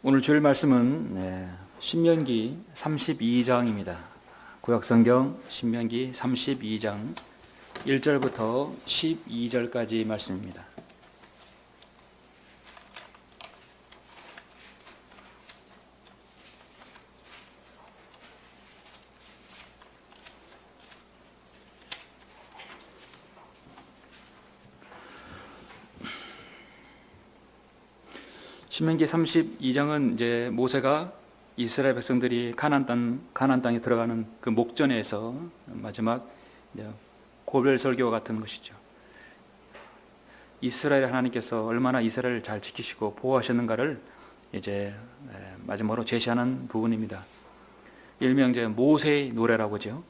오늘 주일 말씀은 신명기 32장입니다. 구약성경 신명기 32장 1절부터 12절까지 말씀입니다. 신명기 32장은 이제 모세가 이스라엘 백성들이 가나안 땅에 들어가는 그 목전에서 마지막 고별 설교와 같은 것이죠. 이스라엘 하나님께서 얼마나 이스라엘을 잘 지키시고 보호하셨는가를 이제 마지막으로 제시하는 부분입니다. 일명 이제 모세의 노래라고 하죠.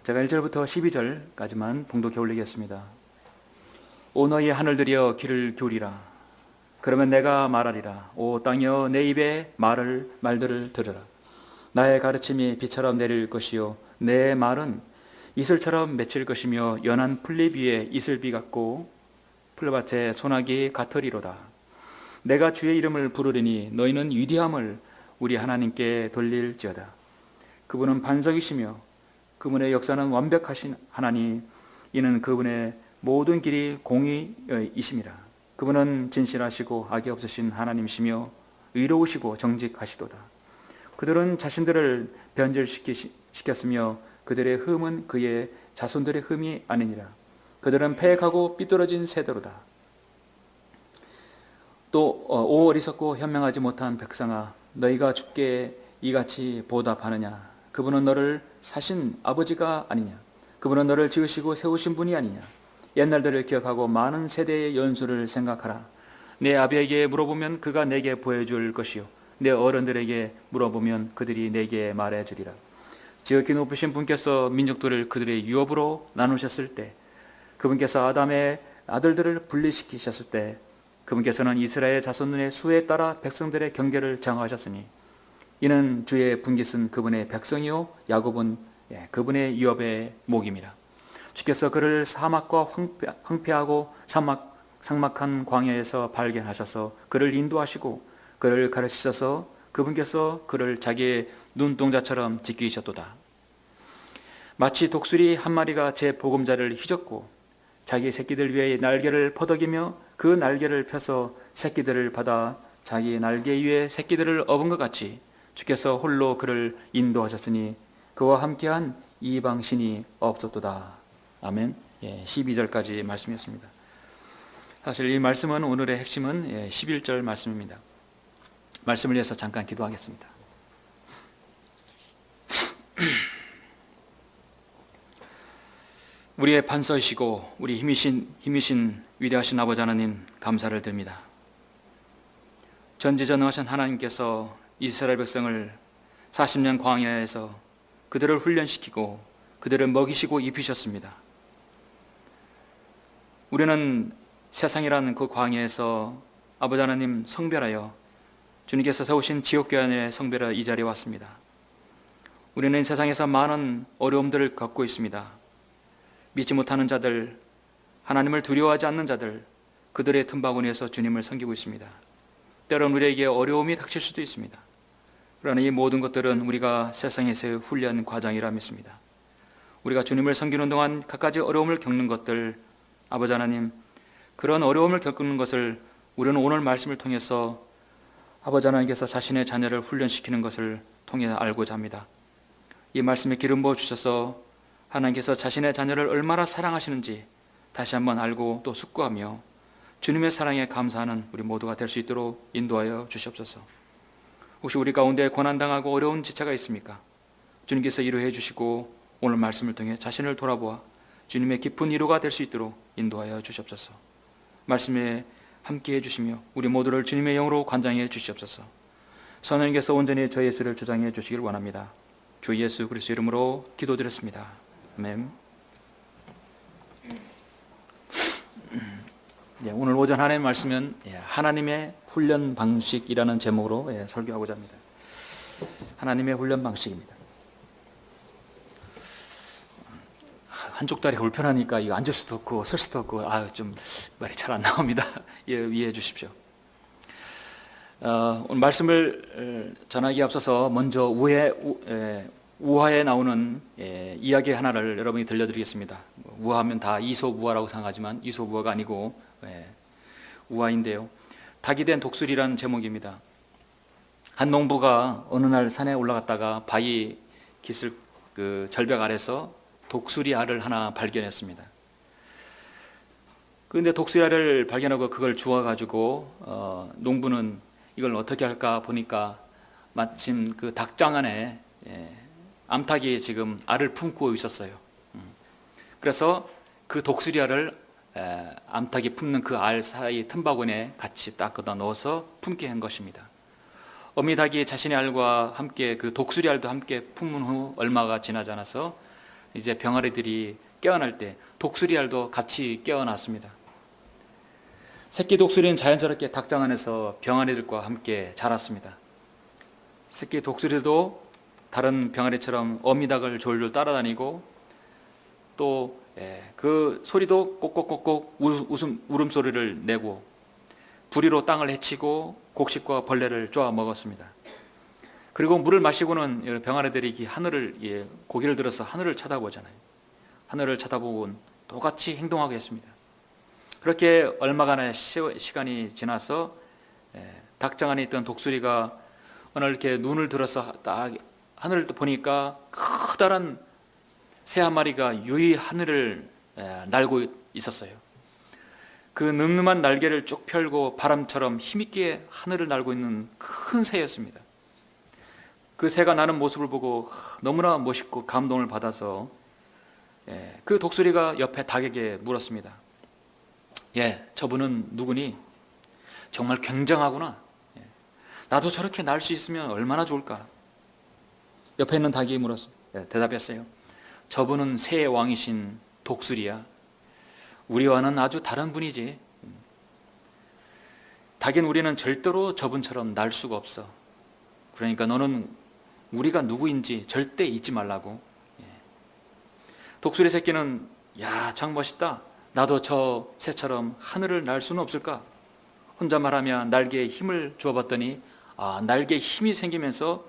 제가 1절부터 12절까지만 봉독해 올리겠습니다. 오 너희 하늘들이여 귀를 기울이라. 그러면 내가 말하리라. 오 땅이여 내 입의 말들을 들으라. 나의 가르침이 비처럼 내릴 것이요 내 말은 이슬처럼 맺힐 것이며 연한 풀잎 위에 이슬비 같고 풀밭에 소나기 같으리로다. 내가 주의 이름을 부르리니 너희는 위대함을 우리 하나님께 돌릴지어다. 그분은 반석이시며 그분의 역사는 완벽하신 하나님, 이는 그분의 모든 길이 공의이심이라. 그분은 진실하시고 악이 없으신 하나님이시며 의로우시고 정직하시도다. 그들은 자신들을 변절시켰으며 그들의 흠은 그의 자손들의 흠이 아니니라. 그들은 패역하고 삐뚤어진 세대로다. 또 오 어리석고 현명하지 못한 백성아, 너희가 주께 이같이 보답하느냐? 그분은 너를 사신 아버지가 아니냐? 그분은 너를 지으시고 세우신 분이 아니냐? 옛날들을 기억하고 많은 세대의 연수를 생각하라. 내 아비에게 물어보면 그가 내게 보여줄 것이요 내 어른들에게 물어보면 그들이 내게 말해주리라. 지극히 높으신 분께서 민족들을 그들의 유업으로 나누셨을 때, 그분께서 아담의 아들들을 분리시키셨을 때, 그분께서는 이스라엘 자손 눈의 수에 따라 백성들의 경계를 정하셨으니 이는 주의 분깃은 그분의 백성이요 야곱은 그분의 유업의 목임이라. 주께서 그를 사막과 황폐하고 삭막한 광야에서 발견하셔서 그를 인도하시고 그를 가르치셔서 그분께서 그를 자기의 눈동자처럼 지키셨도다. 마치 독수리 한 마리가 제 보금자를 휘젓고 자기 새끼들 위에 날개를 퍼덕이며 그 날개를 펴서 새끼들을 받아 자기 날개 위에 새끼들을 업은 것 같이 주께서 홀로 그를 인도하셨으니 그와 함께한 이방신이 없었도다. 아멘. 12절까지 말씀이었습니다. 사실 이 말씀은 오늘의 핵심은 11절 말씀입니다. 말씀을 위해서 잠깐 기도하겠습니다. 우리의 반석이시고 우리 힘이신 위대하신 아버지 하나님, 감사를 드립니다. 전지전능하신 하나님께서 이스라엘 백성을 40년 광야에서 그들을 훈련시키고 그들을 먹이시고 입히셨습니다. 우리는 세상이라는 그 광야에서 아버지 하나님 성별하여 주님께서 세우신 지옥교환의 성별하여 이 자리에 왔습니다. 우리는 세상에서 많은 어려움들을 겪고 있습니다. 믿지 못하는 자들, 하나님을 두려워하지 않는 자들, 그들의 틈바구니에서 주님을 섬기고 있습니다. 때론 우리에게 어려움이 닥칠 수도 있습니다. 그러나 이 모든 것들은 우리가 세상에서의 훈련 과정이라 믿습니다. 우리가 주님을 섬기는 동안 갖가지 어려움을 겪는 것들, 아버지 하나님, 그런 어려움을 겪는 것을 우리는 오늘 말씀을 통해서 아버지 하나님께서 자신의 자녀를 훈련시키는 것을 통해 알고자 합니다. 이 말씀에 기름 부어 주셔서 하나님께서 자신의 자녀를 얼마나 사랑하시는지 다시 한번 알고 또 숙고하며 주님의 사랑에 감사하는 우리 모두가 될 수 있도록 인도하여 주시옵소서. 혹시 우리 가운데 고난당하고 어려운 지체가 있습니까? 주님께서 위로해 주시고 오늘 말씀을 통해 자신을 돌아보아 주님의 깊은 위로가 될 수 있도록 인도하여 주시옵소서. 말씀에 함께해 주시며 우리 모두를 주님의 영으로 관장해 주시옵소서. 성령님께서 온전히 저 예수를 주장해 주시길 원합니다. 주 예수 그리스도 이름으로 기도드렸습니다. 아멘. 오늘 오전 하나님의 말씀은 하나님의 훈련 방식이라는 제목으로 설교하고자 합니다. 하나님의 훈련 방식입니다. 한쪽 다리가 불편하니까 이거 앉을 수도 없고 설 수도 없고 좀 말이 잘 안 나옵니다. 이해해 주십시오. 오늘 말씀을 전하기에 앞서서 먼저 우화에 나오는 이야기 하나를 여러분이 들려드리겠습니다. 우화하면 다 이솝우화라고 생각하지만 이솝우화가 아니고 우화인데요. 닭이 된 독수리라는 제목입니다. 한 농부가 어느 날 산에 올라갔다가 바위 깃을 그 절벽 아래서 독수리 알을 하나 발견했습니다. 그런데 독수리 알을 발견하고 그걸 주워가지고 농부는 이걸 어떻게 할까 보니까 마침 그 닭장 안에 암탉이 지금 알을 품고 있었어요. 그래서 그 독수리 알을 암탉이 품는 그 알 사이 틈바구니에 같이 딱 걷어 넣어서 품게 한 것입니다. 어미 닭이 자신의 알과 함께 그 독수리 알도 함께 품은 후 얼마가 지나지 않아서 이제 병아리들이 깨어날 때 독수리 알도 같이 깨어났습니다. 새끼 독수리는 자연스럽게 닭장 안에서 병아리들과 함께 자랐습니다. 새끼 독수리도 다른 병아리처럼 어미 닭을 졸졸 따라다니고 또 그 소리도 꼭꼭꼭꼭 울음소리를 내고 부리로 땅을 헤치고 곡식과 벌레를 쪼아 먹었습니다. 그리고 물을 마시고는 병아리들이 하늘을 고개를 들어서 하늘을 쳐다보잖아요. 하늘을 쳐다보고 똑같이 행동하게 했습니다. 그렇게 얼마간의 시간이 지나서 닭장 안에 있던 독수리가 어느 날 이렇게 눈을 들어서 딱 하늘을 보니까 커다란 새 한 마리가 유이 하늘을 날고 있었어요. 그 늠름한 날개를 쭉 펼고 바람처럼 힘있게 하늘을 날고 있는 큰 새였습니다. 그 새가 나는 모습을 보고 너무나 멋있고 감동을 받아서 그 독수리가 옆에 닭에게 물었습니다. 저분은 누구니? 정말 굉장하구나. 나도 저렇게 날 수 있으면 얼마나 좋을까? 옆에 있는 닭이 대답했어요. 저분은 새의 왕이신 독수리야. 우리와는 아주 다른 분이지. 닭인 우리는 절대로 저분처럼 날 수가 없어. 그러니까 너는 우리가 누구인지 절대 잊지 말라고. 독수리 새끼는 참 멋있다. 나도 저 새처럼 하늘을 날 수는 없을까? 혼자 말하며 날개에 힘을 주어봤더니 날개에 힘이 생기면서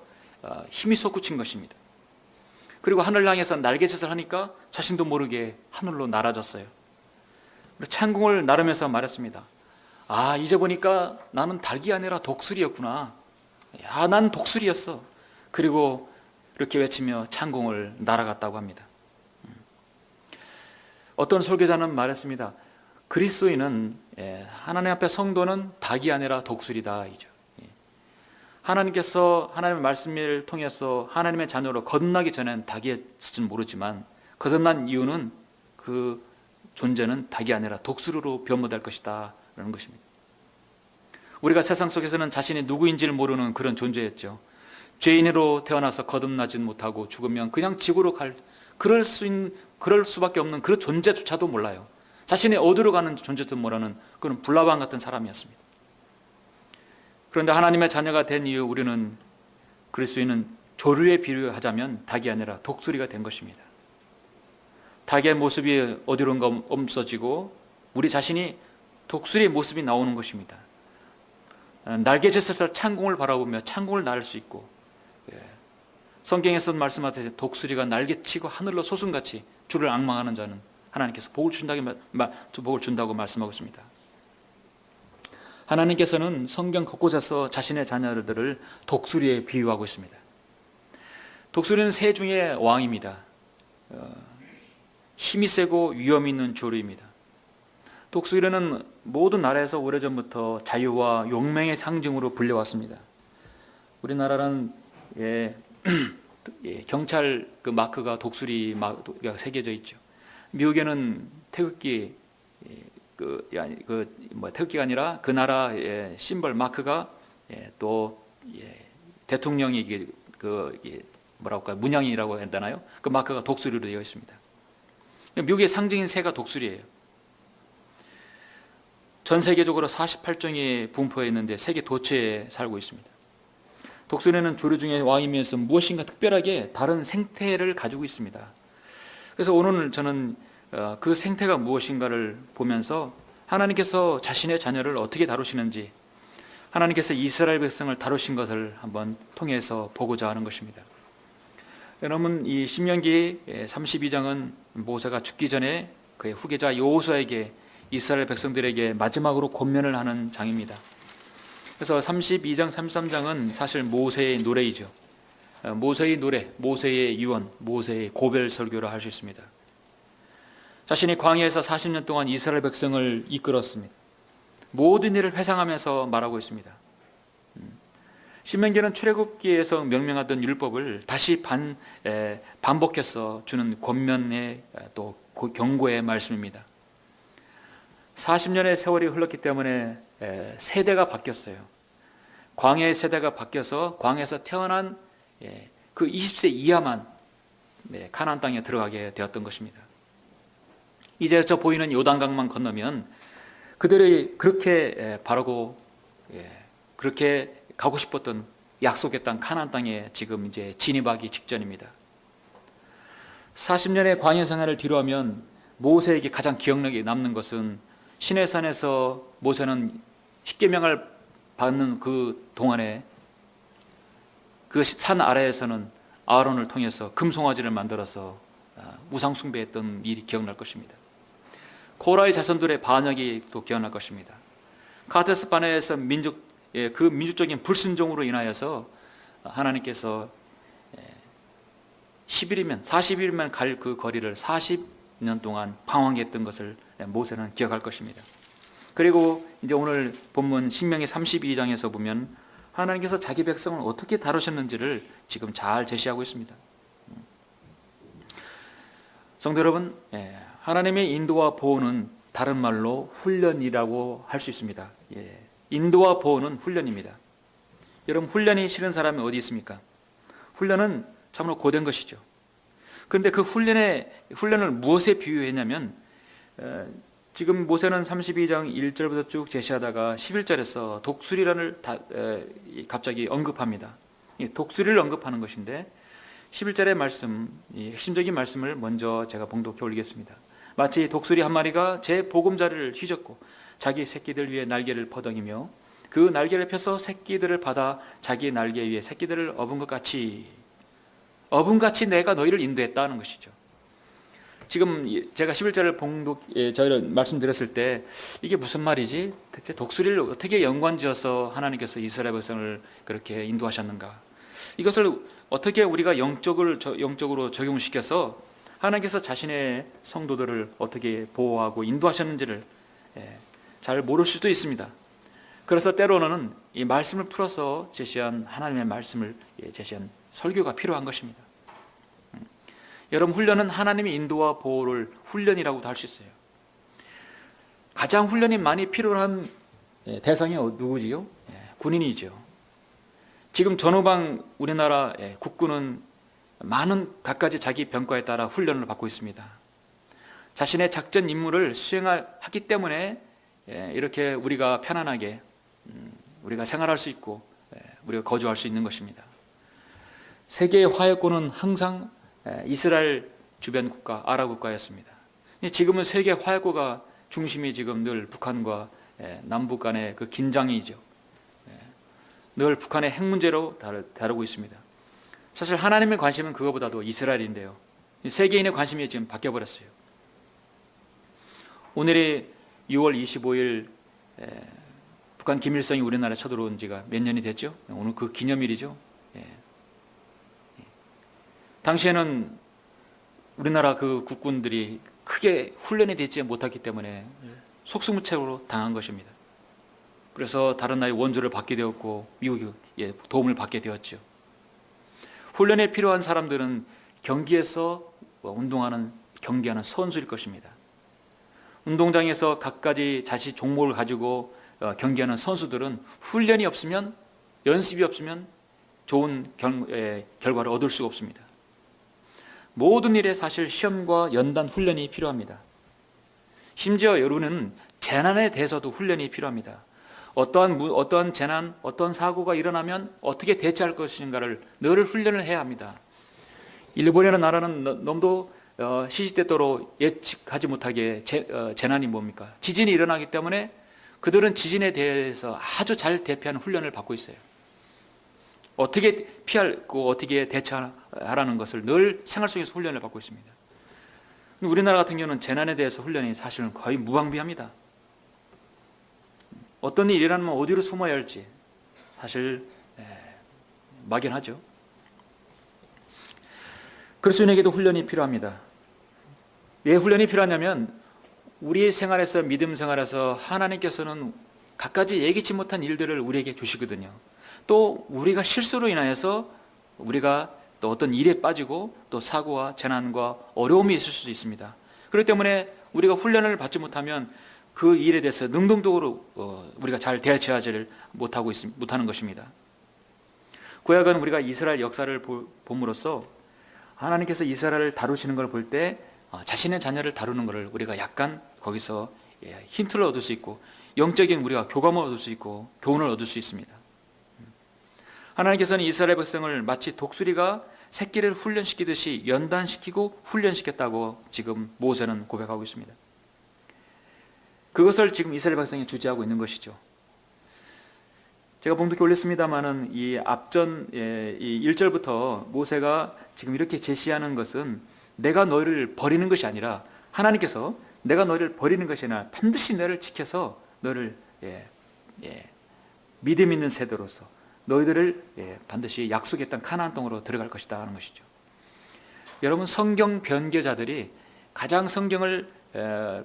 힘이 솟구친 것입니다. 그리고 하늘을 향해서 날개짓을 하니까 자신도 모르게 하늘로 날아졌어요. 창공을 나르면서 말했습니다. 이제 보니까 나는 닭이 아니라 독수리였구나. 난 독수리였어. 그리고 이렇게 외치며 창공을 날아갔다고 합니다. 어떤 설교자는 말했습니다. 그리스도인은 하나님 앞에 성도는 닭이 아니라 독수리다. 하나님께서 하나님의 말씀을 통해서 하나님의 자녀로 거듭나기 전엔 닭이었을지는 모르지만 거듭난 이유는 그 존재는 닭이 아니라 독수리로 변모될 것이다 라는 것입니다. 우리가 세상 속에서는 자신이 누구인지를 모르는 그런 존재였죠. 죄인으로 태어나서 거듭나지 못하고 죽으면 그냥 지구로 그럴 수밖에 없는 그 존재조차도 몰라요. 자신이 어디로 가는 존재도 모르는 그런 불나방 같은 사람이었습니다. 그런데 하나님의 자녀가 된 이후 우리는 그리스도인은 조류에 비유하자면 닭이 아니라 독수리가 된 것입니다. 닭의 모습이 어디론가 없어지고 우리 자신이 독수리의 모습이 나오는 것입니다. 날개짓을 창공을 바라보며 창공을 날 수 있고 성경에서 말씀하듯이 독수리가 날개치고 하늘로 소순같이 주를 앙망하는 자는 하나님께서 복을 준다고 말씀하고 있습니다. 하나님께서는 성경 곳곳에서 자신의 자녀들을 독수리에 비유하고 있습니다. 독수리는 새 중의 왕입니다. 힘이 세고 위험 있는 조류입니다. 독수리는 모든 나라에서 오래전부터 자유와 용맹의 상징으로 불려왔습니다. 우리나라는 경찰 그 마크가 독수리 마크가 새겨져 있죠. 미국에는 태극기 태극기가 아니라 그 나라의 심벌 마크가 또 대통령이 문양이라고 했잖아요. 그 마크가 독수리로 되어 있습니다. 미국의 상징인 새가 독수리예요. 전 세계적으로 48종이 분포해 있는데 세계 도처에 살고 있습니다. 독수리는 조류 중에 왕이면서 무엇인가 특별하게 다른 생태를 가지고 있습니다. 그래서 오늘 저는 그 생태가 무엇인가를 보면서 하나님께서 자신의 자녀를 어떻게 다루시는지, 하나님께서 이스라엘 백성을 다루신 것을 한번 통해서 보고자 하는 것입니다. 여러분, 이 신명기 32장은 모세가 죽기 전에 그의 후계자 여호수아에게 이스라엘 백성들에게 마지막으로 권면을 하는 장입니다. 그래서 32장, 33장은 사실 모세의 노래이죠. 모세의 노래, 모세의 유언, 모세의 고별 설교를 할 수 있습니다. 자신이 광야에서 40년 동안 이스라엘 백성을 이끌었습니다. 모든 일을 회상하면서 말하고 있습니다. 신명기는 출애굽기에서 명명하던 율법을 다시 반복해서 주는 권면의 또 경고의 말씀입니다. 40년의 세월이 흘렀기 때문에 세대가 바뀌었어요. 광야의 세대가 바뀌어서 광야에서 태어난 그 20세 이하만 가나안 땅에 들어가게 되었던 것입니다. 이제 저 보이는 요단강만 건너면 그들이 그렇게 바라고 그렇게 가고 싶었던 약속의 땅 가나안 땅에 지금 이제 진입하기 직전입니다. 40년의 광야 생활을 뒤로하면 모세에게 가장 기억력이 남는 것은 시내산에서 모세는 십계명을 받는 그 동안에 그 산 아래에서는 아론을 통해서 금송아지를 만들어서 우상 숭배했던 일이 기억날 것입니다. 코라의 자손들의 반역이 또 기억날 것입니다. 카데스 바네에서 그 민족적인 불순종으로 인하여서 하나님께서 40일이면 갈 그 거리를 40년 동안 방황해 했던 것을 모세는 기억할 것입니다. 그리고 이제 오늘 본문 신명기 32장에서 보면 하나님께서 자기 백성을 어떻게 다루셨는지를 지금 잘 제시하고 있습니다. 성도 여러분, 하나님의 인도와 보호는 다른 말로 훈련이라고 할 수 있습니다. 인도와 보호는 훈련입니다. 여러분, 훈련이 싫은 사람이 어디 있습니까? 훈련은 참으로 고된 것이죠. 그런데 그 훈련을 무엇에 비유했냐면 지금 모세는 32장 1절부터 쭉 제시하다가 11절에서 독수리란을 갑자기 언급합니다. 독수리를 언급하는 것인데 11절의 말씀, 이 핵심적인 말씀을 먼저 제가 봉독해 올리겠습니다. 마치 독수리 한 마리가 제 보금자리를 휘젓고 자기 새끼들 위에 날개를 퍼덩이며 그 날개를 펴서 새끼들을 받아 자기 날개 위에 새끼들을 업은 것 같이 내가 너희를 인도했다는 것이죠. 지금 제가 11절을 저희를 말씀드렸을 때 이게 무슨 말이지? 대체 독수리를 어떻게 연관지어서 하나님께서 이스라엘 백성을 그렇게 인도하셨는가? 이것을 어떻게 우리가 영적으로 적용시켜서 하나님께서 자신의 성도들을 어떻게 보호하고 인도하셨는지를 잘 모를 수도 있습니다. 그래서 때로는 이 말씀을 풀어서 제시한 하나님의 말씀을 제시한 설교가 필요한 것입니다. 여러분, 훈련은 하나님의 인도와 보호를 훈련이라고도 할 수 있어요. 가장 훈련이 많이 필요한 대상이 누구지요? 군인이죠. 지금 전후방 우리나라 국군은 많은 갖가지 자기 병과에 따라 훈련을 받고 있습니다. 자신의 작전 임무를 수행하기 때문에 이렇게 우리가 편안하게 우리가 생활할 수 있고 우리가 거주할 수 있는 것입니다. 세계의 화해권은 항상 이스라엘 주변 국가, 아랍 국가였습니다. 지금은 세계 화해권가 중심이 지금 늘 북한과 남북 간의 그 긴장이죠. 늘 북한의 핵 문제로 다루고 있습니다. 사실 하나님의 관심은 그거보다도 이스라엘인데요. 세계인의 관심이 지금 바뀌어버렸어요. 오늘이 6월 25일 북한 김일성이 우리나라에 쳐들어온 지가 몇 년이 됐죠? 오늘 그 기념일이죠. 당시에는 우리나라 그 국군들이 크게 훈련이 되지 못했기 때문에 속수무책으로 당한 것입니다. 그래서 다른 나라의 원조를 받게 되었고 미국이 도움을 받게 되었죠. 훈련에 필요한 사람들은 경기에서 경기하는 선수일 것입니다. 운동장에서 갖가지 자신 종목을 가지고 경기하는 선수들은 훈련이 없으면, 연습이 없으면 좋은 결과를 얻을 수가 없습니다. 모든 일에 사실 시험과 연단 훈련이 필요합니다. 심지어 여러분은 재난에 대해서도 훈련이 필요합니다. 어떠한 재난, 어떠한 사고가 일어나면 어떻게 대처할 것인가를 늘 훈련을 해야 합니다. 일본이라는 나라는 너무도 시시때때로 예측하지 못하게 재난이 뭡니까? 지진이 일어나기 때문에 그들은 지진에 대해서 아주 잘 대피하는 훈련을 받고 있어요. 어떻게 피하고 어떻게 대처하라는 것을 늘 생활 속에서 훈련을 받고 있습니다. 우리나라 같은 경우는 재난에 대해서 훈련이 사실은 거의 무방비합니다. 어떤 일이 일어나면 어디로 숨어야 할지 사실 막연하죠. 그리스도인에게도 훈련이 필요합니다. 왜 훈련이 필요하냐면 우리의 생활에서, 믿음 생활에서 하나님께서는 갖가지 예기치 못한 일들을 우리에게 주시거든요. 또 우리가 실수로 인하여서 우리가 또 어떤 일에 빠지고 또 사고와 재난과 어려움이 있을 수도 있습니다. 그렇기 때문에 우리가 훈련을 받지 못하면 그 일에 대해서 능동적으로 우리가 잘 대처하지를 못하는 것입니다. 구약은 우리가 이스라엘 역사를 봄으로써 하나님께서 이스라엘을 다루시는 걸 볼 때 자신의 자녀를 다루는 것을 우리가 약간 거기서 힌트를 얻을 수 있고 영적인 우리가 교감을 얻을 수 있고 교훈을 얻을 수 있습니다. 하나님께서는 이스라엘 백성을 마치 독수리가 새끼를 훈련시키듯이 연단시키고 훈련시켰다고 지금 모세는 고백하고 있습니다. 그것을 지금 이스라엘 백성이 주재하고 있는 것이죠. 제가 봉독해 올렸습니다마는 이 앞전 이 1절부터 모세가 지금 이렇게 제시하는 것은 내가 너를 버리는 것이 아니라 하나님께서 내가 너를 버리는 것이 아니라 반드시 너를 지켜서 너를 믿음 있는 세대로서 너희들을 반드시 약속했던 가나안 땅으로 들어갈 것이다 하는 것이죠. 여러분, 성경 변개자들이 가장 성경을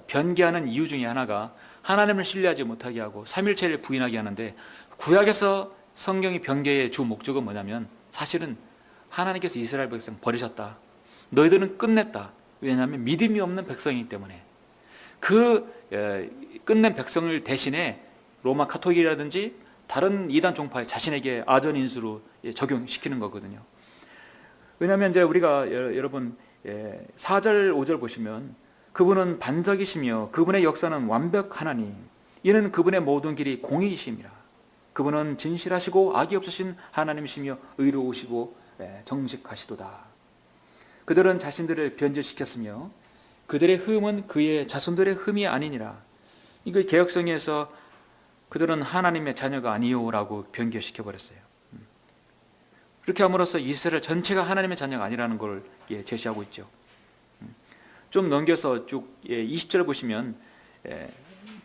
변개하는 이유 중에 하나가 하나님을 신뢰하지 못하게 하고 삼일체를 부인하게 하는데, 구약에서 성경이 변개의 주 목적은 뭐냐면 사실은 하나님께서 이스라엘 백성 버리셨다, 너희들은 끝냈다. 왜냐하면 믿음이 없는 백성이기 때문에 그 끝낸 백성을 대신에 로마 카톨릭이라든지 다른 이단 종파에 자신에게 아전 인수로 적용시키는 거거든요. 왜냐하면 이제 우리가 여러분 4절 5절 보시면 그분은 반석이시며 그분의 역사는 완벽하나니 이는 그분의 모든 길이 공의이심이라. 그분은 진실하시고 악이 없으신 하나님이시며 의로우시고 정직하시도다. 그들은 자신들을 변질시켰으며 그들의 흠은 그의 자손들의 흠이 아니니라. 이거 개역성에서 그들은 하나님의 자녀가 아니요라고 변개시켜버렸어요. 그렇게 함으로써 이스라엘 전체가 하나님의 자녀가 아니라는 걸 제시하고 있죠. 좀 넘겨서 쭉 20절 보시면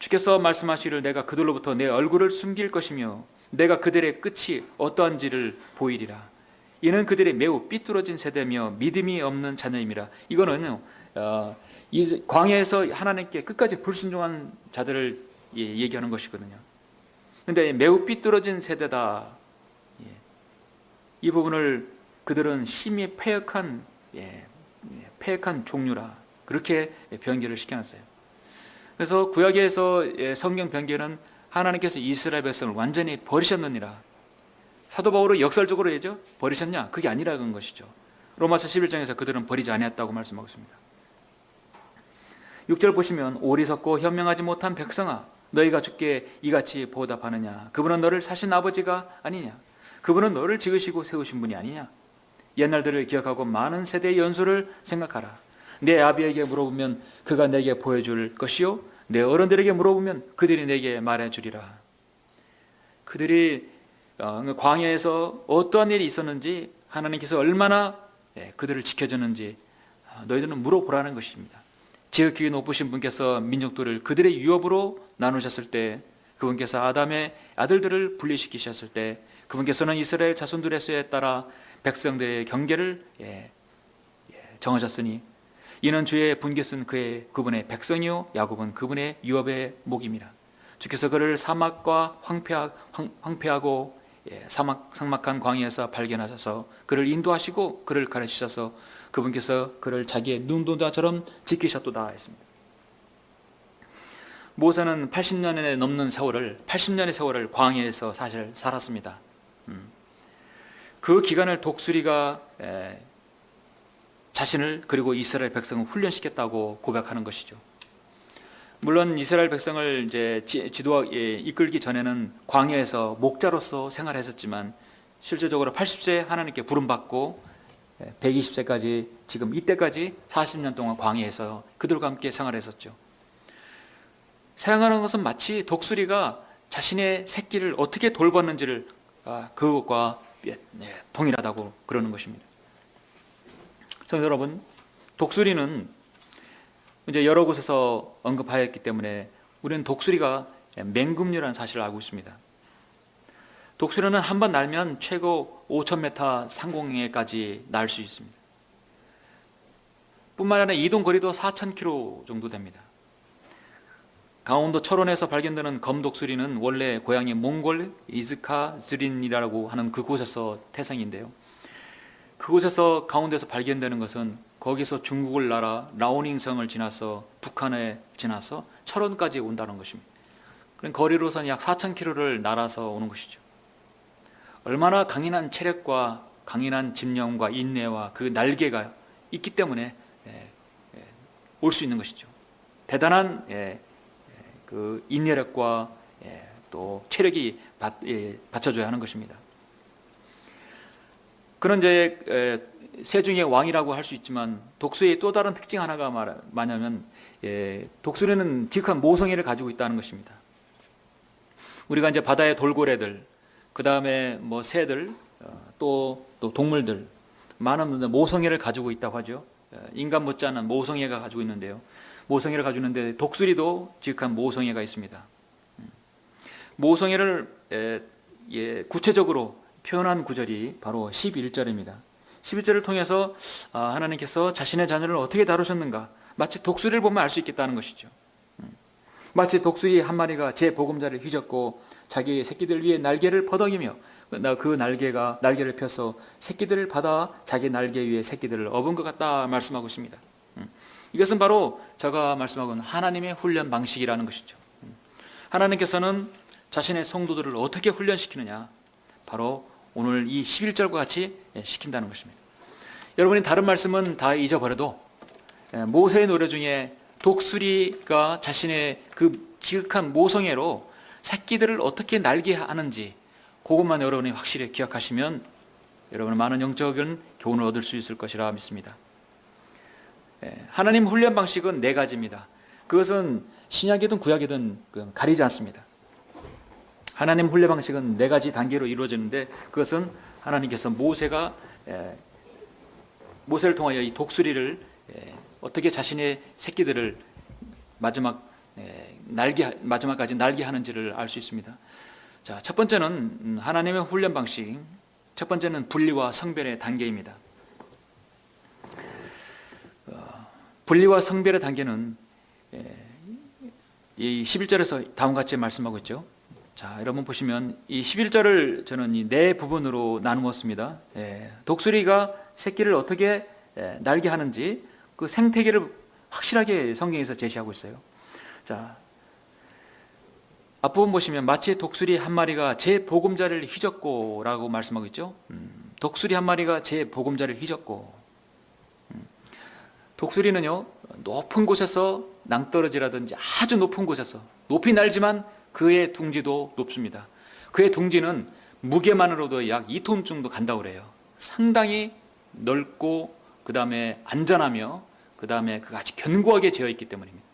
주께서 말씀하시기를 내가 그들로부터 내 얼굴을 숨길 것이며 내가 그들의 끝이 어떠한지를 보이리라. 이는 그들이 매우 삐뚤어진 세대며 믿음이 없는 자녀임이라. 이거는 이 광야에서 하나님께 끝까지 불순종한 자들을 얘기하는 것이거든요. 그런데 매우 삐뚤어진 세대다, 이 부분을 그들은 심히 패역한 종류라, 그렇게 변개를 시켜놨어요. 그래서 구약에서 성경 변개는 하나님께서 이스라엘 백성을 완전히 버리셨느니라. 사도 바울은 역설적으로 얘기죠. 버리셨냐? 그게 아니라는 것이죠. 로마서 11장에서 그들은 버리지 아니했다고 말씀하고 있습니다. 6절 보시면 오리석고 현명하지 못한 백성아, 너희가 주께 이같이 보답하느냐? 그분은 너를 사신 아버지가 아니냐? 그분은 너를 지으시고 세우신 분이 아니냐? 옛날들을 기억하고 많은 세대의 연수를 생각하라. 내 아비에게 물어보면 그가 내게 보여줄 것이요, 내 어른들에게 물어보면 그들이 내게 말해주리라. 그들이 광야에서 어떠한 일이 있었는지, 하나님께서 얼마나 그들을 지켜줬는지 너희들은 물어보라는 것입니다. 지극히 높으신 분께서 민족들을 그들의 유업으로 나누셨을 때, 그분께서 아담의 아들들을 분리시키셨을 때, 그분께서는 이스라엘 자손들의 수에 따라 백성들의 경계를 정하셨으니 이는 주의 분깃은 그분의 백성이요 야곱은 그분의 유업의 목임이라. 주께서 그를 사막과 황폐하고 삭막한 광야에서 발견하셔서 그를 인도하시고 그를 가르치셔서 그분께서 그를 자기의 눈동자처럼 지키셨도다 했습니다. 모세는 80년에 넘는 세월을, 80년의 세월을 광야에서 사실 살았습니다. 그 기간을 독수리가 자신을 그리고 이스라엘 백성을 훈련시켰다고 고백하는 것이죠. 물론 이스라엘 백성을 이제 이끌기 전에는 광야에서 목자로서 생활했었지만 실제적으로 80세 하나님께 부름받고 120세까지 지금 이때까지 40년 동안 광야에서 그들과 함께 생활했었죠. 사용하는 것은 마치 독수리가 자신의 새끼를 어떻게 돌봤는지를 그것과 동일하다고 그러는 것입니다. 성도 여러분, 독수리는 이제 여러 곳에서 언급하였기 때문에 우리는 독수리가 맹금류라는 사실을 알고 있습니다. 독수리는 한 번 날면 최고 5,000m 상공에까지 날 수 있습니다. 뿐만 아니라 이동 거리도 4,000km 정도 됩니다. 강원도 철원에서 발견되는 검독수리는 원래 고향이 몽골 이즈카즈린이라고 하는 그곳에서 태생인데요. 그곳에서 강원도에서 발견되는 것은 거기서 중국을 날아 라오닝성을 지나서 북한에 지나서 철원까지 온다는 것입니다. 그럼 거리로선 약 4,000km를 날아서 오는 것이죠. 얼마나 강인한 체력과 강인한 집념과 인내와 그 날개가 있기 때문에 올 수 있는 것이죠. 대단한 그 인내력과 또 체력이 받쳐줘야 하는 것입니다. 그런 이제 새중의 왕이라고 할 수 있지만 독수리의 또 다른 특징 하나가 뭐냐면 독수리는 지극한 모성애를 가지고 있다는 것입니다. 우리가 이제 바다의 돌고래들, 그 다음에 뭐 새들, 또 동물들 많은 모성애를 가지고 있다고 하죠. 인간 못지않은 모성애가 가지고 있는데요. 모성애를 가지고 있는데 독수리도 지극한 모성애가 있습니다. 모성애를 구체적으로 표현한 구절이 바로 11절입니다. 11절을 통해서 하나님께서 자신의 자녀를 어떻게 다루셨는가, 마치 독수리를 보면 알 수 있겠다는 것이죠. 마치 독수리 한 마리가 제 보금자를 휘젓고 자기 새끼들 위에 날개를 퍼덕이며 그 날개를 펴서 새끼들을 받아 자기 날개 위에 새끼들을 업은 것 같다 말씀하고 있습니다. 이것은 바로 제가 말씀하고는 하나님의 훈련 방식이라는 것이죠. 하나님께서는 자신의 성도들을 어떻게 훈련시키느냐, 바로 오늘 이 11절과 같이 시킨다는 것입니다. 여러분이 다른 말씀은 다 잊어버려도 모세의 노래 중에 독수리가 자신의 그 지극한 모성애로 새끼들을 어떻게 날게 하는지 그것만 여러분이 확실히 기억하시면 여러분은 많은 영적인 교훈을 얻을 수 있을 것이라 믿습니다. 하나님 훈련 방식은 4가지입니다. 그것은 신약이든 구약이든 가리지 않습니다. 하나님 훈련 방식은 4가지 단계로 이루어지는데 그것은 하나님께서 모세를 통하여 이 독수리를 어떻게 자신의 새끼들을 마지막까지 날게 하는지를 알 수 있습니다. 자, 첫 번째는 하나님의 훈련 방식. 첫 번째는 분리와 성별의 단계입니다. 분리와 성별의 단계는 이 11절에서 다음과 같이 말씀하고 있죠. 자, 여러분 보시면 이 11절을 저는 이 4부분으로 나누었습니다. 독수리가 새끼를 어떻게 날게 하는지 그 생태계를 확실하게 성경에서 제시하고 있어요. 자, 앞부분 보시면 마치 독수리 한 마리가 제 보금자를 휘젓고 라고 말씀하고 있죠. 독수리 한 마리가 제 보금자를 휘젓고. 독수리는요, 높은 곳에서 낭떠러지라든지 아주 높은 곳에서 높이 날지만 그의 둥지도 높습니다. 그의 둥지는 무게만으로도 약 2톤 정도 간다고 그래요. 상당히 넓고 그 다음에 안전하며 그 다음에 그가 아주 견고하게 되어 있기 때문입니다.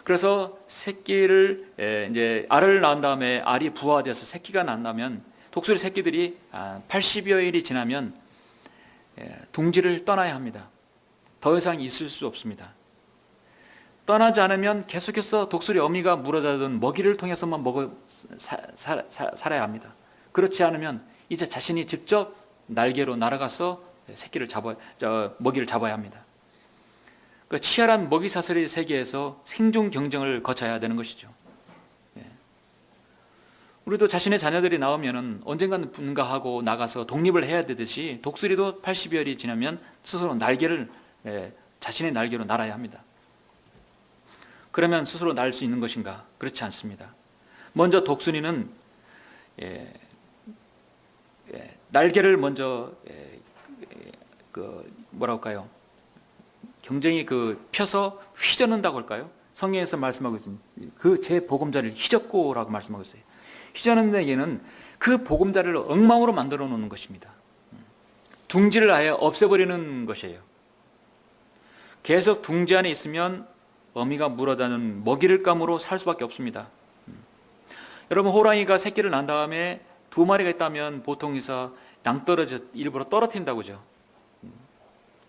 그래서 새끼를 이제 알을 낳은 다음에 알이 부화돼서 새끼가 난다면 독수리 새끼들이 80여일이 지나면 둥지를 떠나야 합니다. 더 이상 있을 수 없습니다. 떠나지 않으면 계속해서 독수리 어미가 물어다든 먹이를 통해서만 살아야 합니다. 그렇지 않으면 이제 자신이 직접 날개로 날아가서 먹이를 잡아야 합니다. 그 치열한 먹이 사슬의 세계에서 생존 경쟁을 거쳐야 되는 것이죠. 우리도 자신의 자녀들이 나오면은 언젠가는 분가하고 나가서 독립을 해야 되듯이 독수리도 80여일이 지나면 스스로 자신의 날개로 날아야 합니다. 그러면 스스로 날 수 있는 것인가? 그렇지 않습니다. 먼저 독수리는 날개를 먼저 경쟁이 펴서 휘젓는다고 할까요? 성경에서 말씀하고 있습니다. 그 제 보금자를 휘젓고라고 말씀하고 있어요. 휘젓는 얘기는 그 보금자를 엉망으로 만들어 놓는 것입니다. 둥지를 아예 없애버리는 것이에요. 계속 둥지 안에 있으면 어미가 물어다는 먹이를 감으로 살 수밖에 없습니다. 여러분, 호랑이가 새끼를 낳은 다음에 2마리가 있다면 보통 낭떠러져 일부러 떨어뜨린다고 그죠.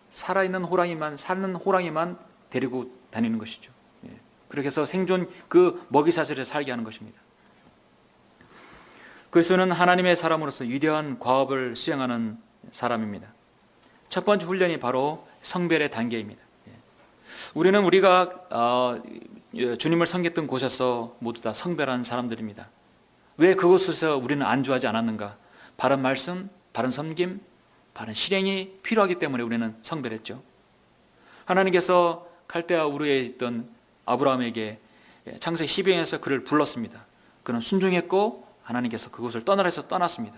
살아있는 호랑이만, 사는 호랑이만 데리고 다니는 것이죠. 그렇게 해서 생존 그 먹이 사슬에 살게 하는 것입니다. 그리스도는 하나님의 사람으로서 위대한 과업을 수행하는 사람입니다. 첫 번째 훈련이 바로 성별의 단계입니다. 우리는 우리가 주님을 섬겼던 곳에서 모두 다 성별한 사람들입니다. 왜 그곳에서 우리는 안주하지 않았는가? 바른 말씀, 바른 섬김, 바른 실행이 필요하기 때문에 우리는 성별했죠. 하나님께서 갈대아 우르에 있던 아브라함에게 창세기 12장에서 그를 불렀습니다. 그는 순종했고 하나님께서 그곳을 떠나라 해서 떠났습니다.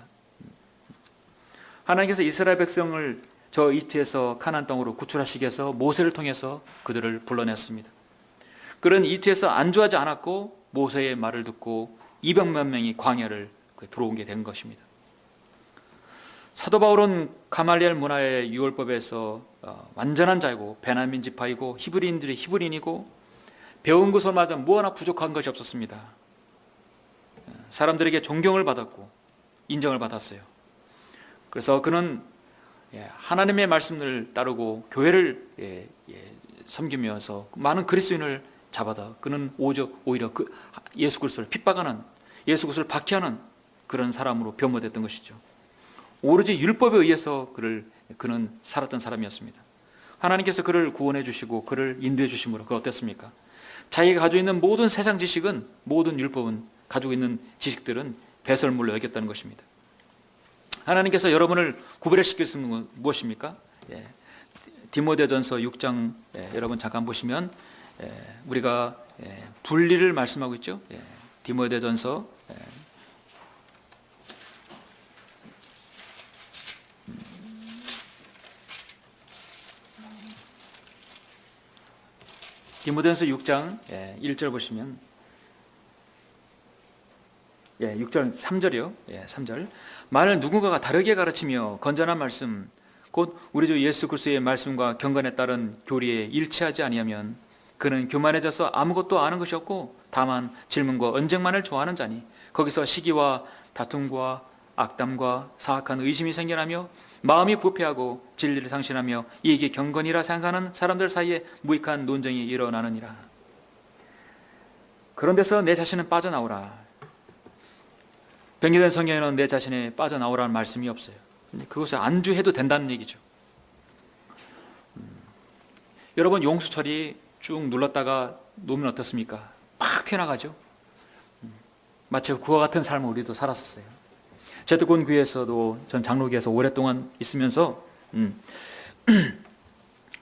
하나님께서 이스라엘 백성을 저 이투에서 가나안 땅으로 구출하시기 위해서 모세를 통해서 그들을 불러냈습니다. 그런 이투에서 안주하지 않았고 모세의 말을 듣고 200만 명이 광야를 들어오게 된 것입니다. 사도 바울은 가말리엘 문화의 율법에서 완전한 자이고 베냐민 지파이고 히브리인들이 히브리인이고 배운 것으로마저 뭐 하나 부족한 것이 없었습니다. 사람들에게 존경을 받았고 인정을 받았어요. 그래서 그는 하나님의 말씀을 따르고 교회를 섬기면서 많은 그리스도인을 잡아다 그는 오히려 예수 그리스도를 핍박하는, 예수 그리스도를 박해하는 그런 사람으로 변모됐던 것이죠. 오로지 율법에 의해서 그는 살았던 사람이었습니다. 하나님께서 그를 구원해 주시고 그를 인도해 주심으로 그 어땠습니까? 자기가 가지고 있는 모든 세상 지식은, 모든 율법은, 가지고 있는 지식들은 배설물로 여겼다는 것입니다. 하나님께서 여러분을 구별시킬 수 있는 건 무엇입니까? 디모데전서 6장 여러분 잠깐 보시면 우리가 분리를 말씀하고 있죠. 디모데전서 디모데전서 6장 1절 보시면 6절 3절이요. 3절. 만일 누군가가 다르게 가르치며 건전한 말씀 곧 우리 주 예수 그리스도의 말씀과 경건에 따른 교리에 일치하지 아니하면 그는 교만해져서 아무것도 아는 것이 없고 다만 질문과 언쟁만을 좋아하는 자니 거기서 시기와 다툼과 악담과 사악한 의심이 생겨나며 마음이 부패하고 진리를 상실하며 이게 경건이라 생각하는 사람들 사이에 무익한 논쟁이 일어나느니라. 그런 데서 내 자신은 빠져나오라. 변기된 성경에는 내 자신에 빠져나오라는 말씀이 없어요. 그것을 안주해도 된다는 얘기죠. 여러분, 용수철이 쭉 눌렀다가 놓으면 어떻습니까? 팍 튀어나가죠. 마치 그와 같은 삶을 우리도 살았었어요. 제도권 교회에서도 전 장로교에서 오랫동안 있으면서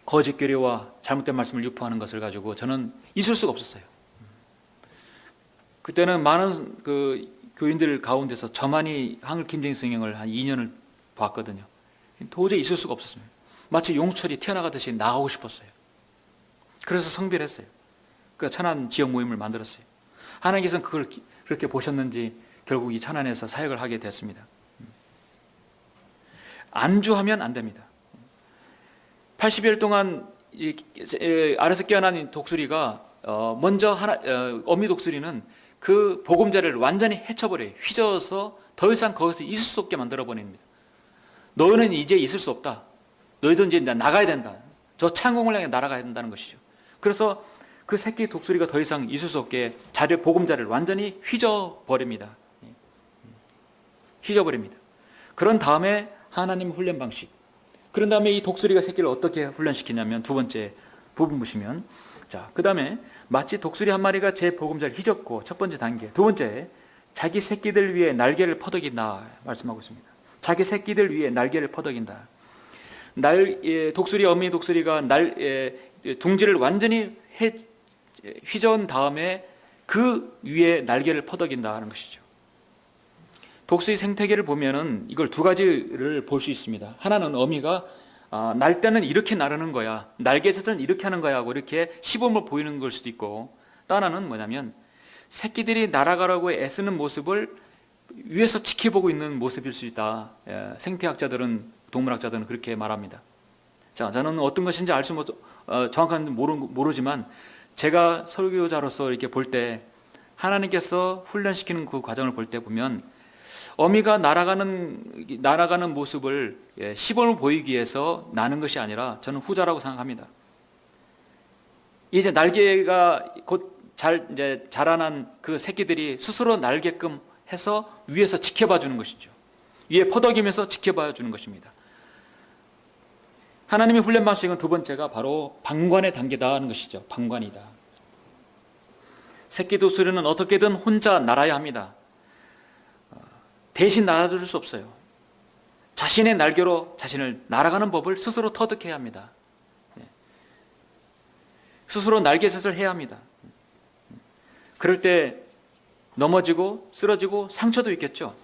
거짓 교리와 잘못된 말씀을 유포하는 것을 가지고 저는 있을 수가 없었어요. 그때는 많은 교인들 가운데서 저만이 한글 김정일 성경을 한 2년을 봤거든요. 도저히 있을 수가 없었습니다. 마치 용철이 튀어나가듯이 나가고 싶었어요. 그래서 성별했어요. 그 천안 지역 모임을 만들었어요. 하나님께서는 그걸 그렇게 보셨는지 결국 이 천안에서 사역을 하게 됐습니다. 안주하면 안 됩니다. 80일 동안 아래서 깨어난 독수리가 먼저 어미 독수리는 그 보금자리를 완전히 헤쳐버려요. 휘저어서 더 이상 거기서 있을 수 없게 만들어버립니다. 너희는 이제 있을 수 없다. 너희도 이제 나가야 된다. 저 창공을 향해 날아가야 된다는 것이죠. 그래서 그 새끼 독수리가 더 이상 있을 수 없게 보금자리를 완전히 휘저버립니다. 휘저버립니다. 그런 다음에 하나님 훈련 방식. 그런 다음에 이 독수리가 새끼를 어떻게 훈련시키냐면 두 번째 부분 보시면, 자, 그 다음에 마치 독수리 한 마리가 제 보금자리를 휘젓고, 첫 번째 단계. 두 번째, 자기 새끼들 위해 날개를 퍼덕인다 말씀하고 있습니다. 자기 새끼들 위해 날개를 퍼덕인다. 어미 독수리가 둥지를 완전히 휘저은 다음에 그 위에 날개를 퍼덕인다는 것이죠. 독수리 생태계를 보면은 이걸 두 가지를 볼 수 있습니다. 하나는 어미가 날 때는 이렇게 나르는 거야, 날개짓은 이렇게 하는 거야 하고 이렇게 시범을 보이는 걸 수도 있고, 또 하나는 뭐냐면 새끼들이 날아가라고 애쓰는 모습을 위에서 지켜보고 있는 모습일 수 있다. 생태학자들은, 동물학자들은 그렇게 말합니다. 자, 저는 어떤 것인지 정확한 모르지만 제가 설교자로서 이렇게 볼 때 하나님께서 훈련시키는 그 과정을 볼 때 보면 어미가 날아가는 모습을 시범을 보이기 위해서 나는 것이 아니라 저는 후자라고 생각합니다. 이제 날개가 곧 이제 자라난 그 새끼들이 스스로 날게끔 해서 위에서 지켜봐 주는 것이죠. 위에 퍼덕이면서 지켜봐 주는 것입니다. 하나님이 훈련 방식은 두 번째가 바로 방관의 단계다 하는 것이죠. 방관이다. 새끼 독수리는 어떻게든 혼자 날아야 합니다. 대신 날아줄 수 없어요. 자신의 날개로 자신을 날아가는 법을 스스로 터득해야 합니다. 스스로 날개짓을 해야 합니다. 그럴 때 넘어지고 쓰러지고 상처도 있겠죠.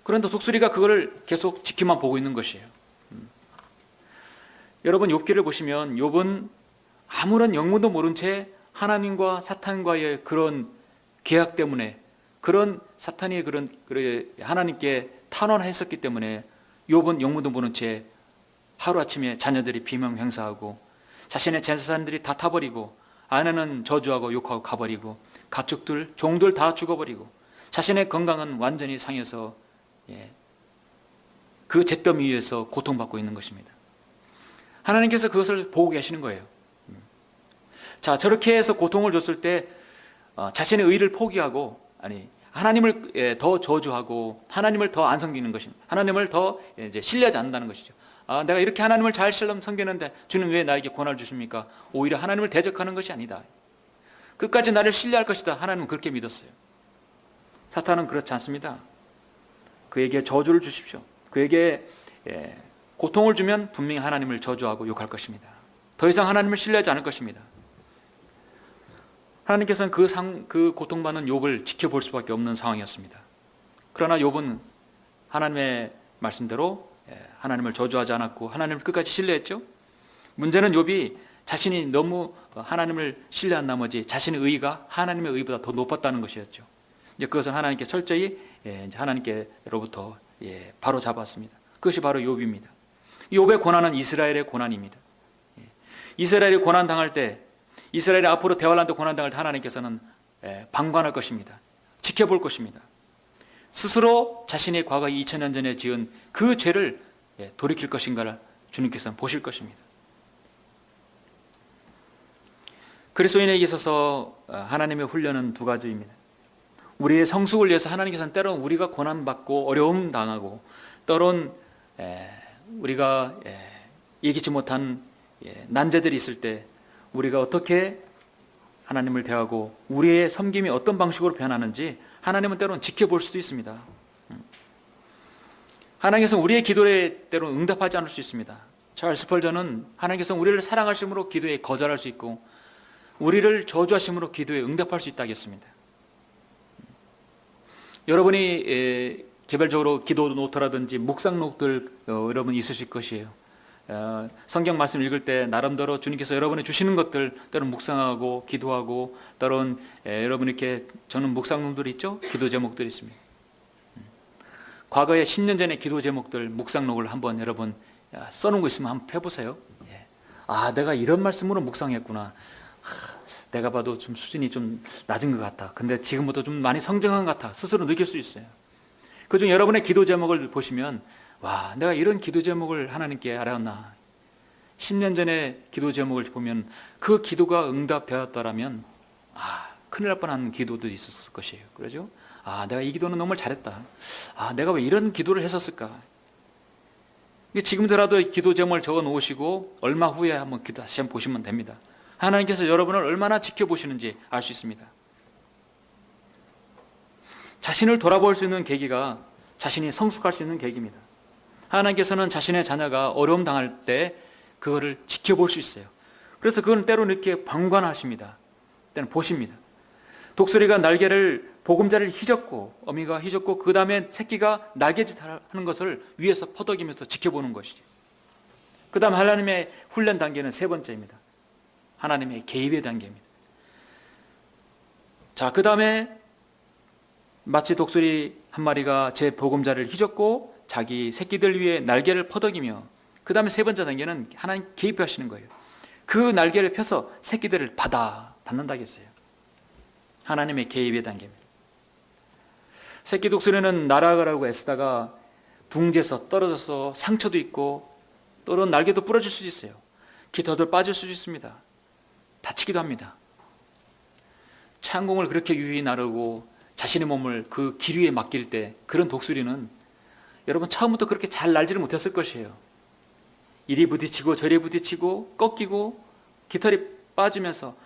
그런데 독수리가 그걸 계속 지켜만 보고 있는 것이에요. 여러분 욥기를 보시면 욥은 아무런 영문도 모른 채 하나님과 사탄과의 그런 계약 때문에 그런 사탄이 그런 하나님께 탄원했었기 때문에 욥은 영문도 모른 채 하루아침에 자녀들이 비명 행사하고 자신의 재산들이 다 타버리고 아내는 저주하고 욕하고 가버리고 가축들 종들 다 죽어버리고 자신의 건강은 완전히 상해서 그 잿더미 위에서 고통받고 있는 것입니다. 하나님께서 그것을 보고 계시는 거예요. 자, 저렇게 해서 고통을 줬을 때 자신의 의를 포기하고 하나님을 더 저주하고 하나님을 더 안 섬기는 것입니다. 하나님을 더 이제 신뢰하지 않는다는 것이죠. 내가 이렇게 하나님을 잘 섬기는데 주는 왜 나에게 고난을 주십니까? 오히려 하나님을 대적하는 것이 아니다. 끝까지 나를 신뢰할 것이다. 하나님은 그렇게 믿었어요. 사탄은 그렇지 않습니다. 그에게 저주를 주십시오. 그에게 고통을 주면 분명히 하나님을 저주하고 욕할 것입니다. 더 이상 하나님을 신뢰하지 않을 것입니다. 하나님께서는 그 고통받는 욥을 지켜볼 수밖에 없는 상황이었습니다. 그러나 욥은 하나님의 말씀대로 하나님을 저주하지 않았고 하나님을 끝까지 신뢰했죠. 문제는 욥이 자신이 너무 하나님을 신뢰한 나머지 자신의 의가 하나님의 의보다 더 높았다는 것이었죠. 이제 그것을 하나님께 철저히 하나님께로부터 바로 잡았습니다. 그것이 바로 욥입니다. 욥의 고난은 이스라엘의 고난입니다. 이스라엘이 고난 당할 때 이스라엘이 앞으로 대환란 때 고난 당할 때 하나님께서는 방관할 것입니다. 지켜볼 것입니다. 스스로 자신의 과거 2000년 전에 지은 그 죄를 돌이킬 것인가를 주님께서는 보실 것입니다. 그리스도인에게 있어서 하나님의 훈련은 두 가지입니다. 우리의 성숙을 위해서 하나님께서는 때로는 우리가 고난받고 어려움 당하고 때로는 우리가 예기치 못한 난제들이 있을 때 우리가 어떻게 하나님을 대하고 우리의 섬김이 어떤 방식으로 변하는지 하나님은 때로는 지켜볼 수도 있습니다. 하나님께서는 우리의 기도에 때로는 응답하지 않을 수 있습니다. 찰스 스펄전은 하나님께서는 우리를 사랑하심으로 기도에 거절할 수 있고 우리를 저주하심으로 기도에 응답할 수 있다고 했습니다. 여러분이 개별적으로 기도 노트라든지 묵상록들 여러분 있으실 것이에요. 성경 말씀 읽을 때 나름대로 주님께서 여러분이 주시는 것들 때로는 묵상하고 기도하고 때로는 여러분 이렇게 저는 묵상록들이 있죠. 기도 제목들이 있습니다. 과거에 10년 전에 기도 제목들 묵상록을 한번 여러분 써놓은 거 있으면 한번 펴보세요. 내가 이런 말씀으로 묵상했구나. 내가 봐도 좀 수준이 좀 낮은 것 같아. 근데 지금부터 좀 많이 성장한 것 같아. 스스로 느낄 수 있어요. 그중 여러분의 기도 제목을 보시면 내가 이런 기도 제목을 하나님께 알았나. 10년 전에 기도 제목을 보면 그 기도가 응답되었더라면 큰일 날 뻔한 기도도 있었을 것이에요. 그러죠? 내가 이 기도는 정말 잘했다. 내가 왜 이런 기도를 했었을까. 지금더라도 기도 제목을 적어 놓으시고 얼마 후에 한번 다시 한번 보시면 됩니다. 하나님께서 여러분을 얼마나 지켜보시는지 알 수 있습니다. 자신을 돌아볼 수 있는 계기가 자신이 성숙할 수 있는 계기입니다. 하나님께서는 자신의 자녀가 어려움 당할 때 그거를 지켜볼 수 있어요. 그래서 그건 때로는 이렇게 방관하십니다. 때는 보십니다. 독수리가 날개를 보금자리를 휘젓고 어미가 휘젓고 그 다음에 새끼가 날개짓 하는 것을 위에서 퍼덕이면서 지켜보는 것이죠. 그 다음 하나님의 훈련 단계는 세 번째입니다. 하나님의 개입의 단계입니다. 자, 그 다음에 마치 독수리 한 마리가 제 보금자리를 휘젓고 자기 새끼들 위에 날개를 퍼덕이며 그 다음에 세 번째 단계는 하나님 개입하시는 거예요. 그 날개를 펴서 새끼들을 받는다겠어요. 하나님의 개입의 단계입니다. 새끼 독수리는 날아가라고 애쓰다가 둥지에서 떨어져서 상처도 있고 또는 날개도 부러질 수도 있어요. 깃털도 빠질 수도 있습니다. 다치기도 합니다. 창공을 그렇게 유유히 나르고 자신의 몸을 그 기류에 맡길 때 그런 독수리는 여러분 처음부터 그렇게 잘 날지를 못했을 것이에요. 이리 부딪히고 저리 부딪히고 꺾이고 깃털이 빠지면서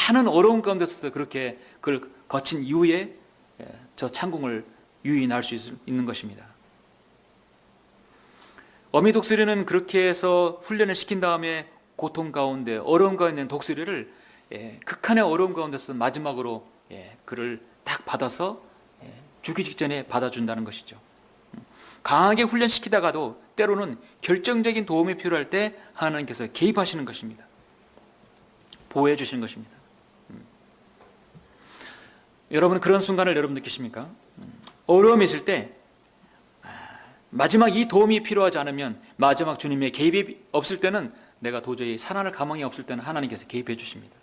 많은 어려운 가운데서도 그렇게 그걸 거친 이후에 저 창공을 유유히 날 수 있는 것입니다. 어미 독수리는 그렇게 해서 훈련을 시킨 다음에 고통 가운데 어려움 가운데 있는 독수리를 극한의 어려움 가운데서 마지막으로 그를 딱 받아서 죽기 직전에 받아준다는 것이죠. 강하게 훈련시키다가도 때로는 결정적인 도움이 필요할 때 하나님께서 개입하시는 것입니다. 보호해 주시는 것입니다. 여러분 그런 순간을 여러분 느끼십니까? 어려움이 있을 때 마지막 이 도움이 필요하지 않으면 마지막 주님의 개입이 없을 때는 내가 도저히 살아날 가망이 없을 때는 하나님께서 개입해 주십니다.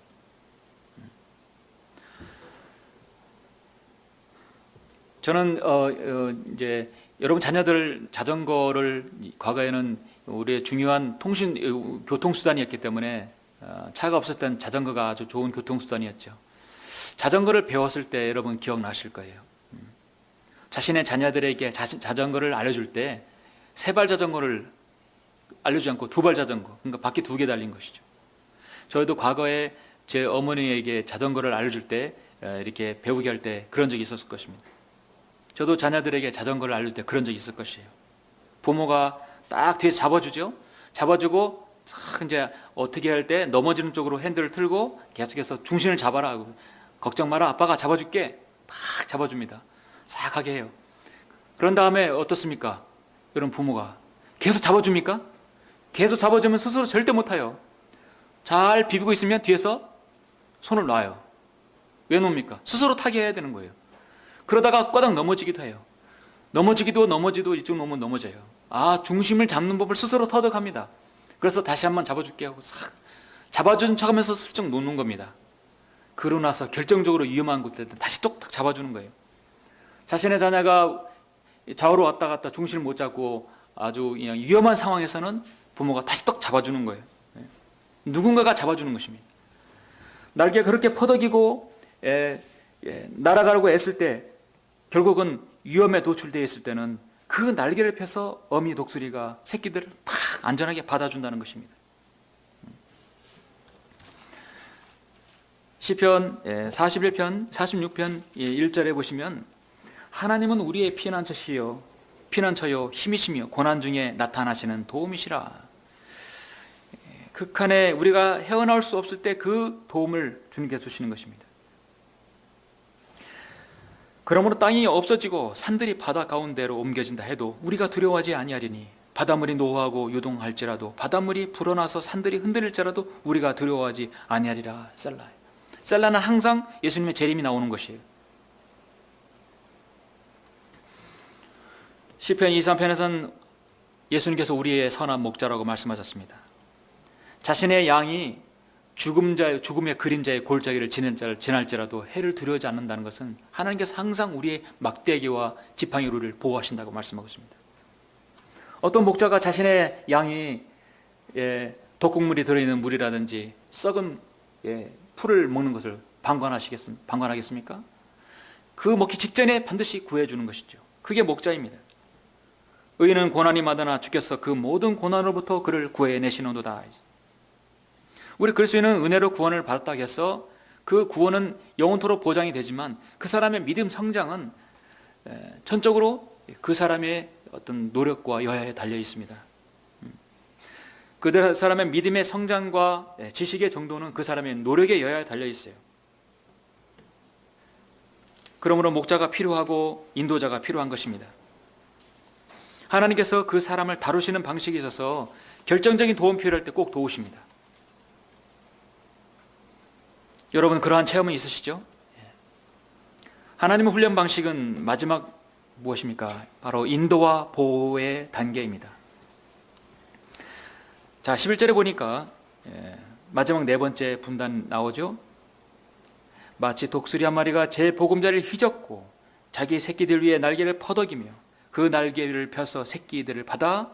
저는 이제 여러분 자녀들 자전거를 과거에는 우리의 중요한 교통수단이었기 때문에 차가 없을 땐 자전거가 아주 좋은 교통수단이었죠. 자전거를 배웠을 때 여러분 기억나실 거예요. 자신의 자녀들에게 자전거를 알려줄 때 세 발 자전거를 알려주지 않고 두 발 자전거, 그러니까 바퀴 2개 달린 것이죠. 저희도 과거에 제 어머니에게 자전거를 알려줄 때 이렇게 배우게 할 때 그런 적이 있었을 것입니다. 저도 자녀들에게 자전거를 알려줄 때 그런 적이 있을 것이에요. 부모가 딱 뒤에서 잡아주죠. 잡아주고 딱 이제 어떻게 할 때 넘어지는 쪽으로 핸들을 틀고 계속해서 중심을 잡아라 하고 걱정 마라 아빠가 잡아줄게 딱 잡아줍니다. 싹 하게 해요. 그런 다음에 어떻습니까? 여러분 부모가 계속 잡아줍니까? 계속 잡아주면 스스로 절대 못 타요. 잘 비비고 있으면 뒤에서 손을 놔요. 왜 놓습니까? 스스로 타게 해야 되는 거예요. 그러다가 꼬닥 넘어지기도 해요. 넘어지도 이쪽 놓으면 넘어져요. 중심을 잡는 법을 스스로 터득합니다. 그래서 다시 한번 잡아줄게 하고 싹 잡아준 척하면서 슬쩍 놓는 겁니다. 그러고 나서 결정적으로 위험한 곳에 다시 똑딱 잡아주는 거예요. 자신의 자녀가 좌우로 왔다 갔다 중심을 못 잡고 아주 그냥 위험한 상황에서는 부모가 다시 떡 잡아주는 거예요. 누군가가 잡아주는 것입니다. 날개가 그렇게 퍼덕이고 날아가려고 애쓸 때 결국은 위험에 노출되어 있을 때는 그 날개를 펴서 어미 독수리가 새끼들을 탁 안전하게 받아준다는 것입니다. 시편 41편 46편 1절에 보시면 하나님은 우리의 피난처요 힘이시며 고난 중에 나타나시는 도움이시라. 극한에 우리가 헤어나올 수 없을 때 그 도움을 주님께서 주시는 것입니다. 그러므로 땅이 없어지고 산들이 바다 가운데로 옮겨진다 해도 우리가 두려워하지 아니하리니 바닷물이 노하고 요동할지라도 바닷물이 불어나서 산들이 흔들릴지라도 우리가 두려워하지 아니하리라. 셀라는 항상 예수님의 재림이 나오는 것이에요. 시편 23편에서는 예수님께서 우리의 선한 목자라고 말씀하셨습니다. 자신의 양이 죽음의 그림자의 골짜기를 지날지라도 해를 두려워하지 않는다는 것은 하나님께서 항상 우리의 막대기와 지팡이로 우리를 보호하신다고 말씀하고 있습니다. 어떤 목자가 자신의 양이 독극물이 들어있는 물이라든지 썩은 풀을 먹는 것을 방관하겠습니까? 그 먹기 직전에 반드시 구해주는 것이죠. 그게 목자입니다. 의인은 고난이 마다나 주께서 그 모든 고난으로부터 그를 구해내시는도다. 우리 그리스도인은 은혜로 구원을 받았다고 해서 그 구원은 영원토록 보장이 되지만 그 사람의 믿음 성장은 전적으로 그 사람의 어떤 노력과 여야에 달려 있습니다. 그 사람의 믿음의 성장과 지식의 정도는 그 사람의 노력의 여야에 달려 있어요. 그러므로 목자가 필요하고 인도자가 필요한 것입니다. 하나님께서 그 사람을 다루시는 방식이 있어서 결정적인 도움 필요할 때 꼭 도우십니다. 여러분 그러한 체험은 있으시죠? 하나님의 훈련 방식은 마지막 무엇입니까? 바로 인도와 보호의 단계입니다. 자, 11절에 보니까 마지막 네 번째 분단 나오죠. 마치 독수리 한 마리가 제 보금자리를 휘젓고 자기 새끼들 위에 날개를 퍼덕이며 그 날개를 펴서 새끼들을 받아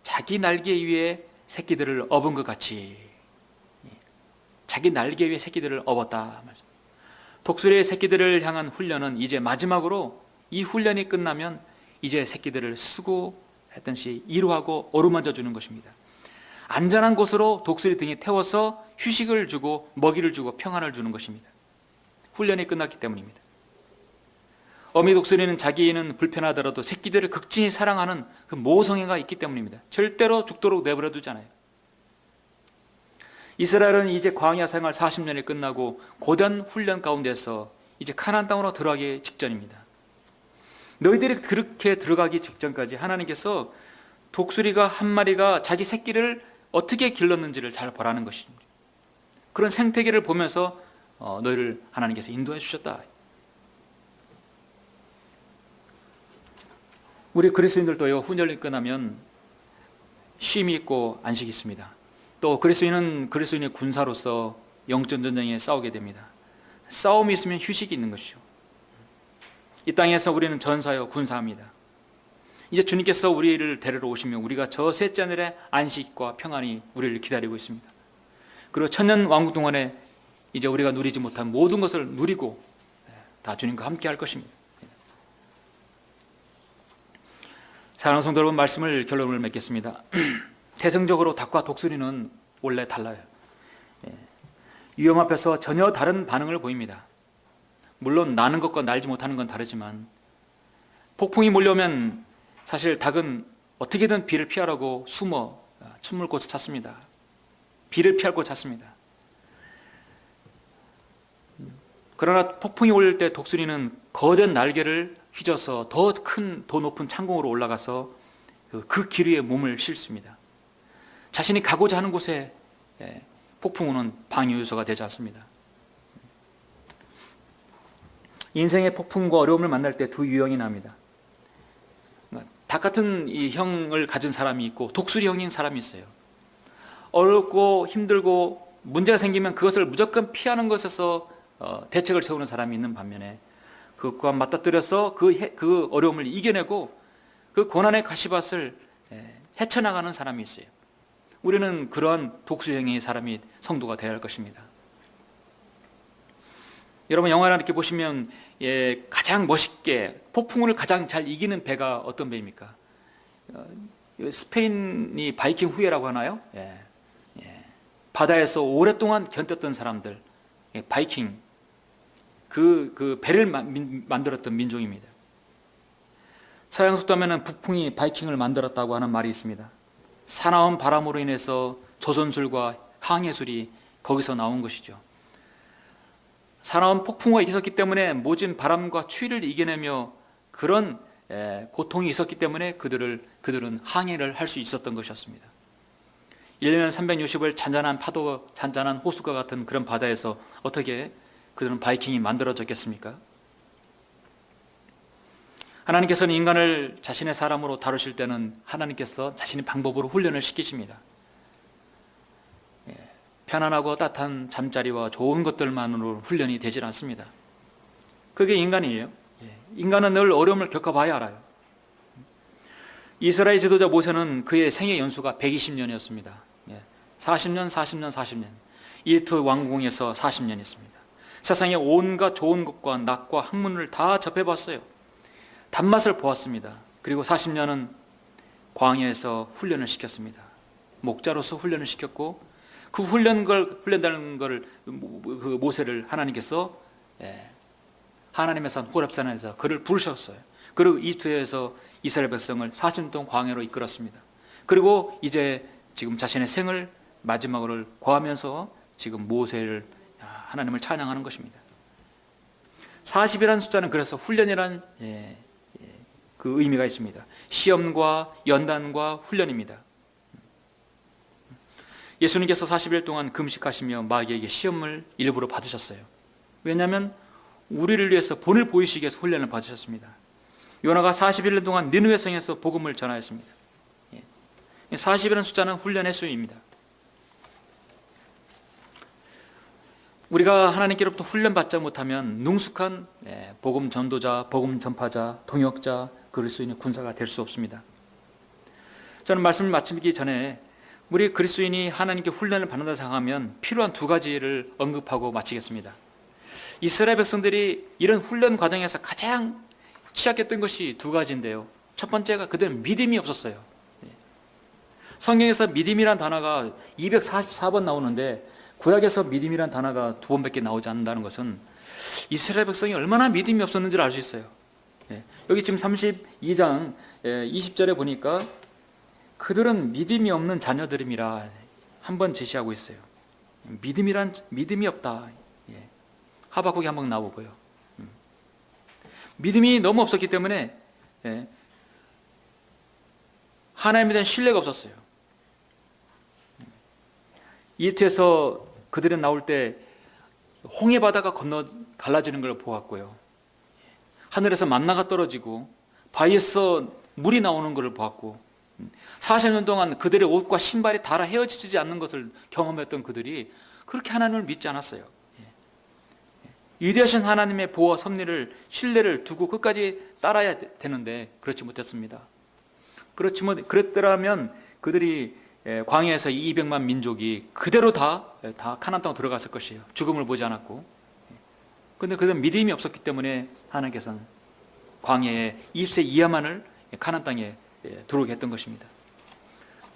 자기 날개 위에 새끼들을 업은 것 같이, 자기 날개 위에 새끼들을 업었다. 독수리의 새끼들을 향한 훈련은 이제 마지막으로, 이 훈련이 끝나면 이제 새끼들을 수고했던 시 이루하고 어루만져 주는 것입니다. 안전한 곳으로 독수리 등에 태워서 휴식을 주고 먹이를 주고 평안을 주는 것입니다. 훈련이 끝났기 때문입니다. 어미 독수리는 자기는 불편하더라도 새끼들을 극진히 사랑하는 그 모성애가 있기 때문입니다. 절대로 죽도록 내버려 두지 않아요. 이스라엘은 이제 광야 생활 40년이 끝나고 고된 훈련 가운데서 이제 가나안 땅으로 들어가기 직전입니다. 너희들이 그렇게 들어가기 직전까지 하나님께서 독수리가 한 마리가 자기 새끼를 어떻게 길렀는지를 잘 보라는 것입니다. 그런 생태계를 보면서 너희를 하나님께서 인도해 주셨다. 우리 그리스도인들도요, 훈련이 끝나면 쉼이 있고 안식이 있습니다. 또 그리스도인의 군사로서 영적 전쟁에 싸우게 됩니다. 싸움이 있으면 휴식이 있는 것이죠. 이 땅에서 우리는 전사요 군사합니다. 이제 주님께서 우리를 데리러 오시면 우리가 저 셋째 하늘의 안식과 평안이 우리를 기다리고 있습니다. 그리고 천년 왕국 동안에 이제 우리가 누리지 못한 모든 것을 누리고 다 주님과 함께 할 것입니다. 사랑하는 성도 여러분, 말씀을 결론을 맺겠습니다. 세상적으로 닭과 독수리는 원래 달라요. 위험 앞에서 전혀 다른 반응을 보입니다. 물론 나는 것과 날지 못하는 건 다르지만, 폭풍이 몰려오면 사실 닭은 어떻게든 비를 피하라고 숨어 숨을 곳을 찾습니다. 비를 피할 곳을 찾습니다. 그러나 폭풍이 올릴 때 독수리는 거대한 날개를 휘저어서 더 큰, 더 높은 창공으로 올라가서 그 길 위에 몸을 싣습니다. 자신이 가고자 하는 곳에 폭풍우는 방해 요소가 되지 않습니다. 인생의 폭풍과 어려움을 만날 때 두 유형이 납니다. 닭 같은 이 형을 가진 사람이 있고 독수리 형인 사람이 있어요. 어렵고 힘들고 문제가 생기면 그것을 무조건 피하는 것에서 대책을 세우는 사람이 있는 반면에 그것과 맞닥뜨려서 그 어려움을 이겨내고 그 고난의 가시밭을 헤쳐나가는 사람이 있어요. 우리는 그러한 독수리형의 사람이 성도가 되어야 할 것입니다. 여러분, 영화를 이렇게 보시면 가장 멋있게 폭풍우를 가장 잘 이기는 배가 어떤 배입니까? 스페인이 바이킹 후예라고 하나요? 바다에서 오랫동안 견뎠던 사람들, 바이킹, 그 배를 만들었던 민족입니다. 서양 속담에는 북풍이 바이킹을 만들었다고 하는 말이 있습니다. 사나운 바람으로 인해서 조선술과 항해술이 거기서 나온 것이죠. 사나운 폭풍우가 있었기 때문에 모진 바람과 추위를 이겨내며 그런 고통이 있었기 때문에 그들은 항해를 할 수 있었던 것이었습니다. 1년 360을 잔잔한 파도, 잔잔한 호수가 같은 그런 바다에서 어떻게 그들은 바이킹이 만들어졌겠습니까? 하나님께서는 인간을 자신의 사람으로 다루실 때는 하나님께서 자신의 방법으로 훈련을 시키십니다. 편안하고 따뜻한 잠자리와 좋은 것들만으로 훈련이 되질 않습니다. 그게 인간이에요. 인간은 늘 어려움을 겪어봐야 알아요. 이스라엘 지도자 모세는 그의 생애 연수가 120년이었습니다. 40년. 이집트 왕궁에서 40년 있습니다. 세상의 온갖 좋은 것과 낙과 학문을 다 접해봤어요. 단맛을 보았습니다. 그리고 40년은 광야에서 훈련을 시켰습니다. 목자로서 훈련을 시켰고, 그 훈련되는 걸 그 모세를 하나님께서 하나님의 산 호렙산에서 그를 부르셨어요. 그리고 이집트에서 이스라엘 백성을 40년 동안 광야로 이끌었습니다. 그리고 이제 지금 자신의 생을 마지막을 고하면서 지금 모세를 하나님을 찬양하는 것입니다. 40이라는 숫자는 그래서 훈련이라는 그 의미가 있습니다. 시험과 연단과 훈련입니다. 예수님께서 40일 동안 금식하시며 마귀에게 시험을 일부러 받으셨어요. 왜냐하면 우리를 위해서 본을 보이시기 위해서 훈련을 받으셨습니다. 요나가 41년 동안 니느웨 성에서 복음을 전하였습니다. 40이라는 숫자는 훈련의 수입니다. 우리가 하나님께로부터 훈련받지 못하면 능숙한 복음 전도자, 복음 전파자, 동역자, 그리스도인의 군사가 될 수 없습니다. 저는 말씀을 마치기 전에 우리 그리스도인이 하나님께 훈련을 받는다 생각하면 필요한 두 가지를 언급하고 마치겠습니다. 이스라엘 백성들이 이런 훈련 과정에서 가장 취약했던 것이 두 가지인데요. 첫 번째가 그들은 믿음이 없었어요. 성경에서 믿음이란 단어가 244번 나오는데 구약에서 믿음이란 단어가 두 번밖에 나오지 않는다는 것은 이스라엘 백성이 얼마나 믿음이 없었는지를 알 수 있어요. 여기 지금 32장 20절에 보니까 그들은 믿음이 없는 자녀들임이라 한번 제시하고 있어요. 믿음이 없다. 하박국이 한번 나오고요. 믿음이 너무 없었기 때문에 하나님에 대한 신뢰가 없었어요. 이집트에서 그들은 나올 때 홍해 바다가 건너 갈라지는 걸 보았고요. 하늘에서 만나가 떨어지고 바위에서 물이 나오는 것을 보았고 40년 동안 그들의 옷과 신발이 닳아 헤어지지 않는 것을 경험했던 그들이 그렇게 하나님을 믿지 않았어요. 위대하신 하나님의 보호와 섭리를 신뢰를 두고 끝까지 따라야 되는데 그렇지 못했습니다. 그랬더라면 그들이 광야에서 200만 민족이 그대로 다 가나안 땅으로 들어갔을 것이에요. 죽음을 보지 않았고. 그런데 그들은 믿음이 없었기 때문에 하나님께서는 광야에 20세 이하만을 가나안 땅에 들어오게 했던 것입니다.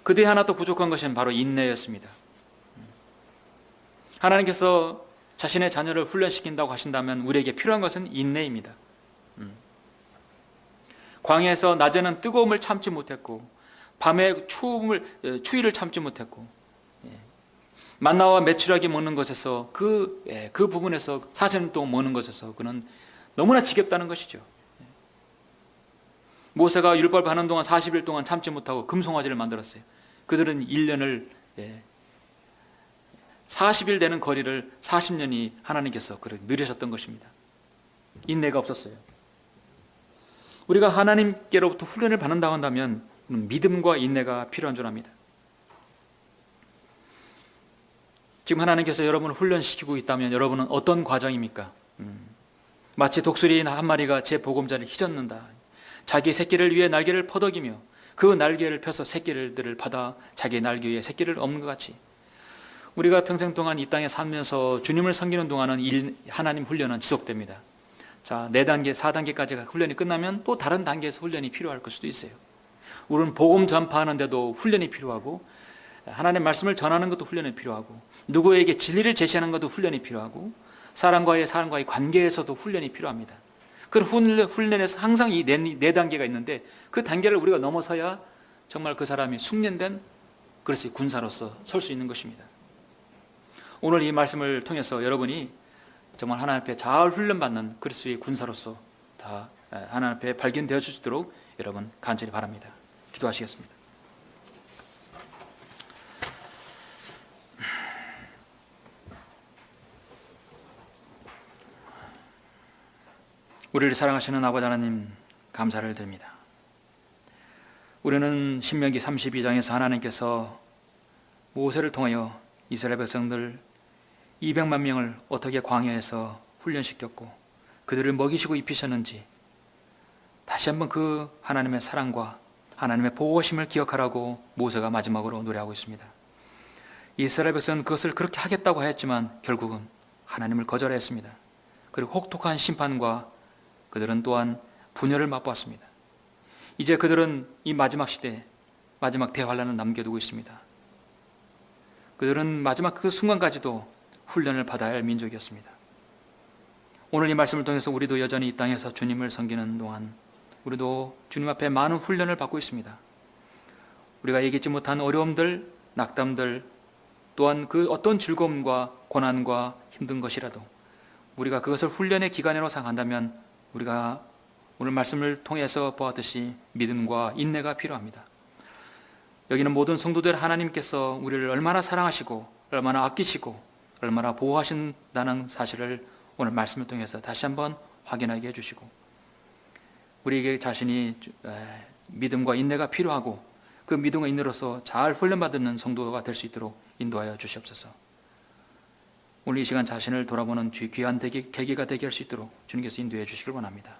그들이 하나 또 부족한 것은 바로 인내였습니다. 하나님께서 자신의 자녀를 훈련시킨다고 하신다면 우리에게 필요한 것은 인내입니다. 광야에서 낮에는 뜨거움을 참지 못했고 밤에 추위를 참지 못했고 만나와 메추라기 먹는 것에서 그 부분에서 40년 동안 먹는 것에서 그는 너무나 지겹다는 것이죠. 모세가 율법 하는 동안 40일 동안 참지 못하고 금송아지를 만들었어요. 그들은 1년을 40일 되는 거리를 40년이 하나님께서 누리셨던 것입니다. 인내가 없었어요. 우리가 하나님께로부터 훈련을 받는다고 한다면 믿음과 인내가 필요한 줄 압니다. 지금 하나님께서 여러분을 훈련시키고 있다면 여러분은 어떤 과정입니까? 마치 독수리 한 마리가 제 보금자를 휘젓는다. 자기 새끼를 위해 날개를 퍼덕이며 그 날개를 펴서 새끼들을 받아 자기 날개 위에 새끼를 엎는 것 같이 우리가 평생 동안 이 땅에 살면서 주님을 섬기는 동안은 하나님 훈련은 지속됩니다. 자, 4단계, 4단계까지가 훈련이 끝나면 또 다른 단계에서 훈련이 필요할 수도 있어요. 우리는 복음 전파하는데도 훈련이 필요하고 하나님의 말씀을 전하는 것도 훈련이 필요하고 누구에게 진리를 제시하는 것도 훈련이 필요하고 사람과의 관계에서도 훈련이 필요합니다. 그 훈련에서 항상 이 4단계가 있는데 그 단계를 우리가 넘어서야 정말 그 사람이 숙련된 그래서 군사로서 설 수 있는 것입니다. 오늘 이 말씀을 통해서 여러분이 정말 하나님 앞에 잘 훈련받는 그리스도의 군사로서 다 하나님 앞에 발견되어 주시도록 여러분 간절히 바랍니다. 기도하시겠습니다. 우리를 사랑하시는 아버지 하나님 감사를 드립니다. 우리는 신명기 32장에서 하나님께서 모세를 통하여 이스라엘 백성들 200만 명을 어떻게 광야에서 훈련시켰고 그들을 먹이시고 입히셨는지 다시 한번 그 하나님의 사랑과 하나님의 보호심을 기억하라고 모세가 마지막으로 노래하고 있습니다. 이스라엘 백성은 그것을 그렇게 하겠다고 하였지만 결국은 하나님을 거절했습니다. 그리고 혹독한 심판과 그들은 또한 분열을 맛보았습니다. 이제 그들은 이 마지막 시대, 마지막 대환란을 남겨두고 있습니다. 그들은 마지막 그 순간까지도 훈련을 받아야 할 민족이었습니다. 오늘 이 말씀을 통해서 우리도 여전히 이 땅에서 주님을 섬기는 동안 우리도 주님 앞에 많은 훈련을 받고 있습니다. 우리가 얘기하지 못한 어려움들, 낙담들, 또한 그 어떤 즐거움과 고난과 힘든 것이라도 우리가 그것을 훈련의 기간으로 생각한다면 우리가 오늘 말씀을 통해서 보았듯이 믿음과 인내가 필요합니다. 여기는 모든 성도들 하나님께서 우리를 얼마나 사랑하시고 얼마나 아끼시고 얼마나 보호하신다는 사실을 오늘 말씀을 통해서 다시 한번 확인하게 해주시고 우리에게 자신이 믿음과 인내가 필요하고 그 믿음과 인내로서 잘 훈련받는 성도가 될 수 있도록 인도하여 주시옵소서. 오늘 이 시간 자신을 돌아보는 귀한 계기가 되게 할 수 있도록 주님께서 인도해 주시길 원합니다.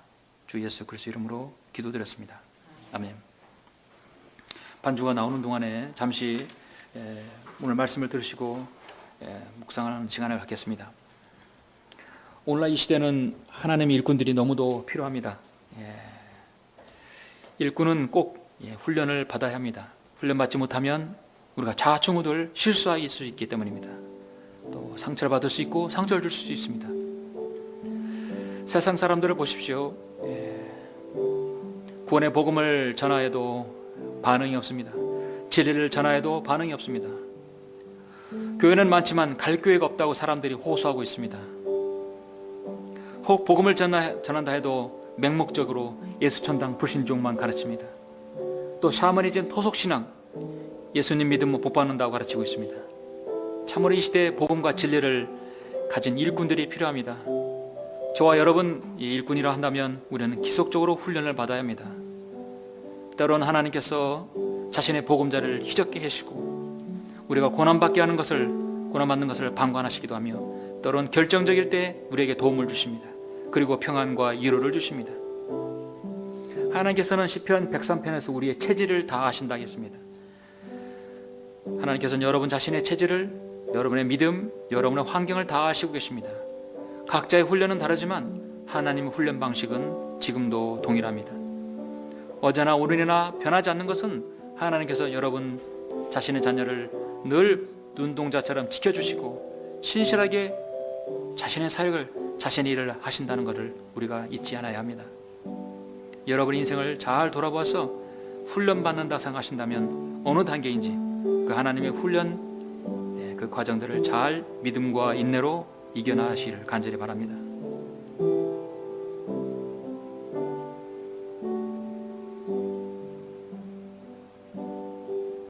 주 예수 그리스도 이름으로 기도드렸습니다. 아멘. 반주가 나오는 동안에 잠시 오늘 말씀을 들으시고 묵상하는 시간을 갖겠습니다. 오늘날 이 시대는 하나님의 일꾼들이 너무도 필요합니다. 일꾼은 꼭 훈련을 받아야 합니다. 훈련받지 못하면 우리가 좌충우돌 실수할 수 있기 때문입니다. 또 상처를 받을 수 있고 상처를 줄 수 있습니다. 세상 사람들을 보십시오. 구원의 복음을 전하여도 반응이 없습니다. 진리를 전하여도 반응이 없습니다. 교회는 많지만 갈 교회가 없다고 사람들이 호소하고 있습니다. 혹 복음을 전한다 해도 맹목적으로 예수천당 불신종만 가르칩니다. 또 샤머니즘 토속신앙, 예수님 믿으면 복 받는다고 가르치고 있습니다. 참으로 이 시대에 복음과 진리를 가진 일꾼들이 필요합니다. 저와 여러분 일꾼이라 한다면 우리는 기속적으로 훈련을 받아야 합니다. 때로는 하나님께서 자신의 복음자를 희적게 하시고 우리가 고난받게 하는 것을, 고난받는 것을 방관하시기도 하며 때로는 결정적일 때 우리에게 도움을 주십니다. 그리고 평안과 위로를 주십니다. 하나님께서는 시편 103편에서 우리의 체질을 다 아신다 했습니다. 하나님께서는 여러분 자신의 체질을, 여러분의 믿음, 여러분의 환경을 다 아시고 계십니다. 각자의 훈련은 다르지만 하나님의 훈련 방식은 지금도 동일합니다. 어제나 오늘이나 변하지 않는 것은 하나님께서 여러분 자신의 자녀를 늘 눈동자처럼 지켜주시고 신실하게 자신의 사역을, 자신의 일을 하신다는 것을 우리가 잊지 않아야 합니다. 여러분 인생을 잘 돌아보아서 훈련받는다 생각하신다면 어느 단계인지 그 하나님의 훈련 그 과정들을 잘 믿음과 인내로 이겨나가시기를 간절히 바랍니다.